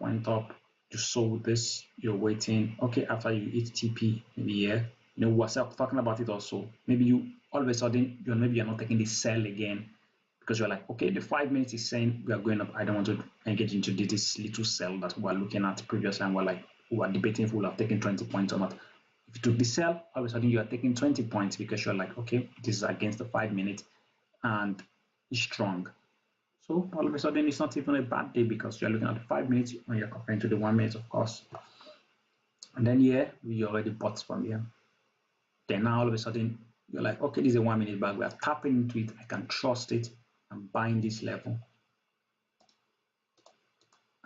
Speaker 1: you sold this, you're waiting. Okay, after you hit TP, maybe here, we're talking about it also. Maybe you all of a sudden you're not taking the sell again because you're like, okay, the 5 minutes is saying we are going up. I don't want to engage into this little sell that we're looking at previously, and we're debating if we'll have taken 20 points or not. If you took the sell, all of a sudden you are taking 20 points because you're like, okay, this is against the 5 minutes and it's strong. So all of a sudden it's not even a bad day because you're looking at the 5 minutes when you're comparing to the 1 minute, of course. And then here we already bought from here. Then now all of a sudden you're like, okay, this is a 1 minute bag. We are tapping into it. I can trust it. I'm buying this level.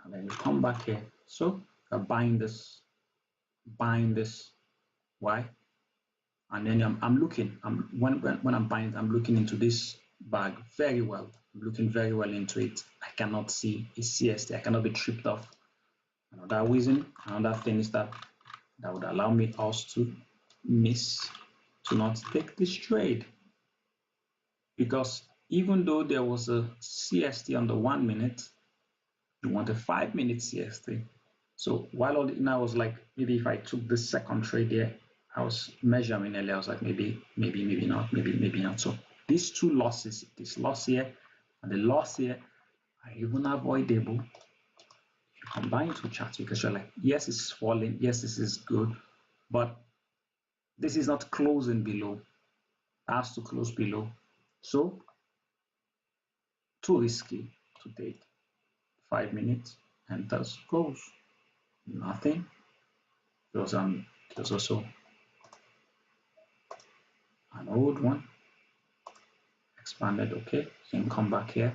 Speaker 1: And then we come back here. So we're buying this. Why? And then I'm looking. When I'm buying, I'm looking into this bag very well. I'm looking very well into it. I cannot see a CST. I cannot be tripped off. Another reason, another thing is that would allow me also to not take this trade. Because even though there was a CST on the 1 minute, you want a 5 minute CST. So while now I was like, maybe if I took the second trade there, I was measuring earlier, I was like, maybe not. So these two losses, this loss here and the loss here, are even avoidable if you combine two charts, because you're like, yes, it's falling, yes, this is good, but this is not closing below. It has to close below. So too risky to take. 5 minutes and thus goes nothing. There's also an old one expanded. Okay, you can come back here.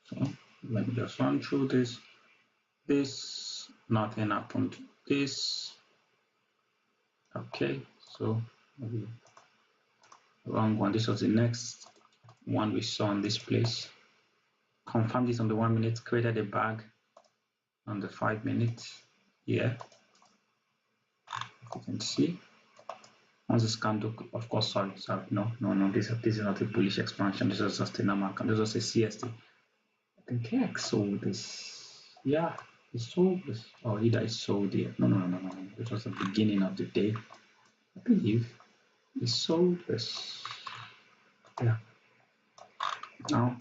Speaker 1: So let me just run through this. Nothing happened. Okay, so maybe wrong one. This was the next one we saw in this place. Confirmed this on the 1 minute, created a bag on the 5 minutes. Yeah, you can see. Once this candle, of course, sorry, no, this is not a bullish expansion. This is just a normal candle. This is a CST. I think X sold this. Yeah, he sold this. Or either he sold it. No. It was the beginning of the day. I believe he sold this. Yeah. Now,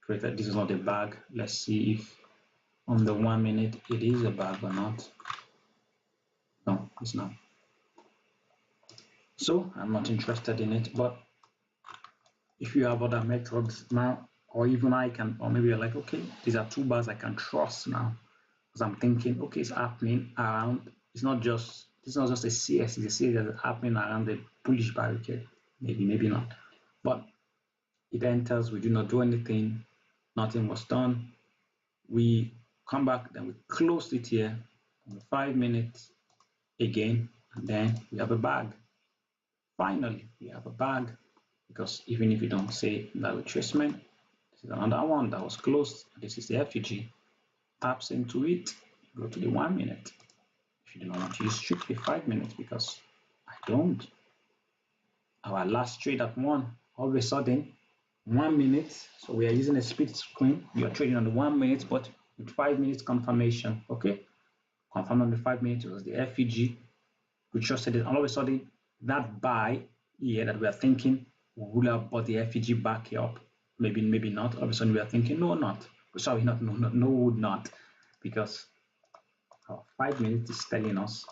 Speaker 1: created. This is not a bag. Let's see if on the 1 minute it is a bag or not. No, it's not. So I'm not interested in it. But if you have other methods now, or even I can, or maybe you're like, okay, these are two bars I can trust now, because I'm thinking, okay, it's happening around. It's not just a CS. It's a CS that's happening around the bullish barricade. Maybe not. But it enters. We do not do anything. Nothing was done. We come back, then we closed it here on the 5 minutes again, and then we have a bag. Finally, we have a bag, because even if you don't say that retracement, this is another one that was closed. This is the FUG. Taps into it, go to the 1 minute. If you do not want to use strictly 5 minutes, because I don't. Our last trade at one, all of a sudden, 1 minute. So we are using a split screen. We are trading on the 1 minute, but with 5 minutes confirmation. Okay, confirm on the 5 minutes. It was the FUG. We trusted it. All of a sudden, that buy here that we are thinking we will have bought the FUG back up. Maybe not. All of a sudden, we are thinking no, would not, because our 5 minutes is telling us,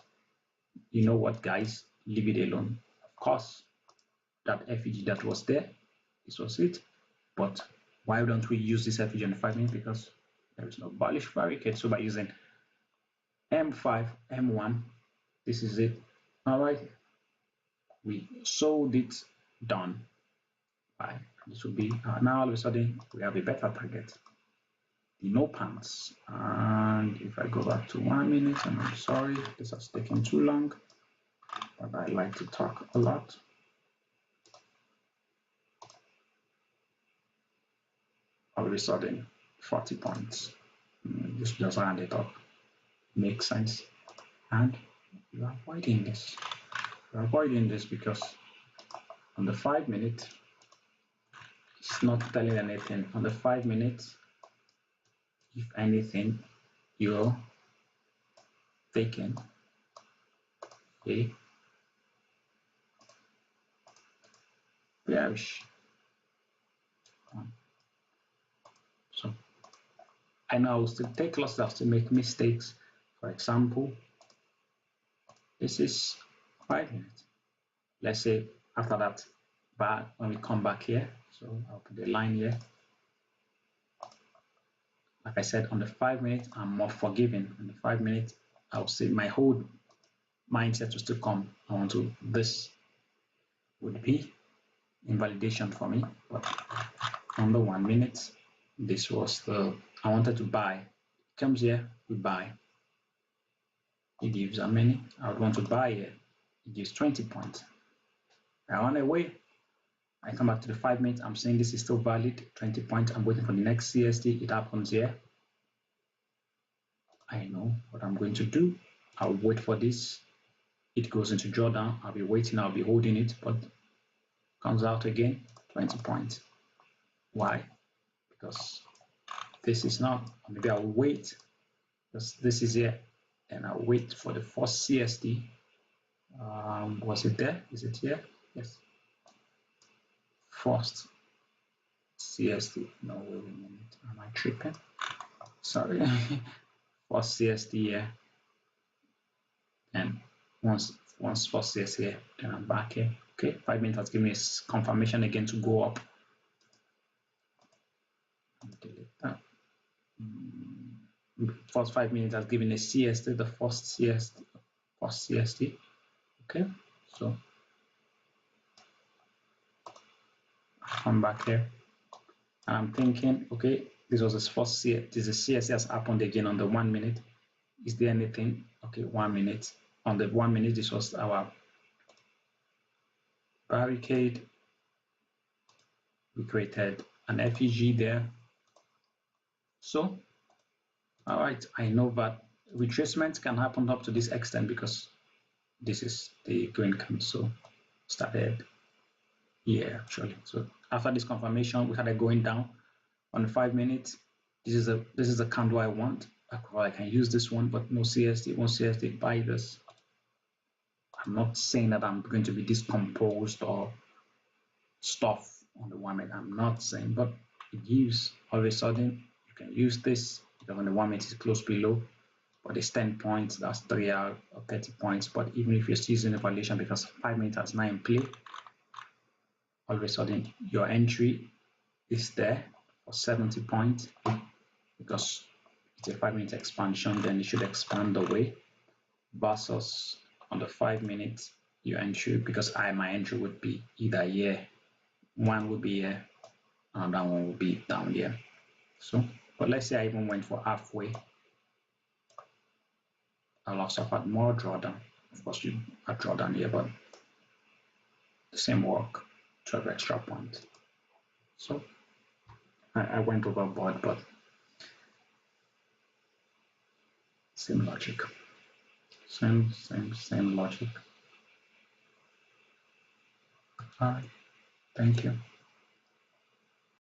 Speaker 1: you know what, guys, leave it alone. Of course, that FUG that was there, this was it. But why don't we use this FUG on the 5 minutes? Because there is no bullish barricade. So by using M5, M1, this is it. All right, we sold it, done. Right. This will be now all of a sudden we have a better target. The no pants. And if I go back to 1 minute, and I'm sorry, this has taken too long, but I like to talk a lot. All of a sudden, 40 points. Just round it up. Makes sense. And you're avoiding this. You're avoiding this because on the 5 minute, it's not telling anything. On the 5 minutes, if anything, you're taking a bearish one. So I know I will still take losses, I will still make mistakes. For example, this is 5 minutes. Let's say after that, but when we come back here, so I'll put the line here. Like I said, on the 5 minutes, I'm more forgiving. On the 5 minutes, I'll say my whole mindset will still come on to this would be invalidation for me. But on the 1 minute, this was the I wanted to buy. It comes here, we buy. It gives how many? I would want to buy here. It gives 20 points. I run away. I come back to the 5 minutes. I'm saying this is still valid. 20 points. I'm waiting for the next CST. It happens here. I know what I'm going to do. I'll wait for this. It goes into drawdown. I'll be waiting. I'll be holding it, but comes out again. 20 points. Why? Because this is not. Maybe I'll wait because this is here, and I'll wait for the first CST. Was it there? Is it here? Yes. First CST. No, wait a minute. Am I tripping? Sorry. First CST here. And once first CST here, then I'm back here. Okay, 5 minutes has given me a confirmation again to go up. Delete that. First 5 minutes has given a CST, the first CST. Okay, so come back here. And I'm thinking, okay, this was the first CST. This is CST has happened again on the 1 minute. Is there anything? Okay, 1 minute. On the 1 minute, this was our barricade. We created an FEG there. So, all right, I know that retracement can happen up to this extent because this is the green candle. Started here actually. So after this confirmation, we had a going down on the 5 minutes. This is a candle I want. I can use this one, but no CST, one CST, buy this. I'm not saying that I'm going to be discomposed or stuff on the 1 minute. I'm not saying, but it gives all of a sudden you can use this because when the 1 minute is close below, but it's 10 points, that's 3 out of 30 points. But even if you're still using the valuation because 5 minutes has 9 in play, all of a sudden your entry is there for 70 points because it's a 5 minute expansion, then it should expand away versus on the 5 minutes your entry, because my entry would be either here, one would be here, another one would be down here. So, but let's say I even went for halfway, I'll also have more drawdown. Of course, you have drawdown here, but the same work, 12 extra points. So I went overboard, but same logic. Same logic. All right. Thank you.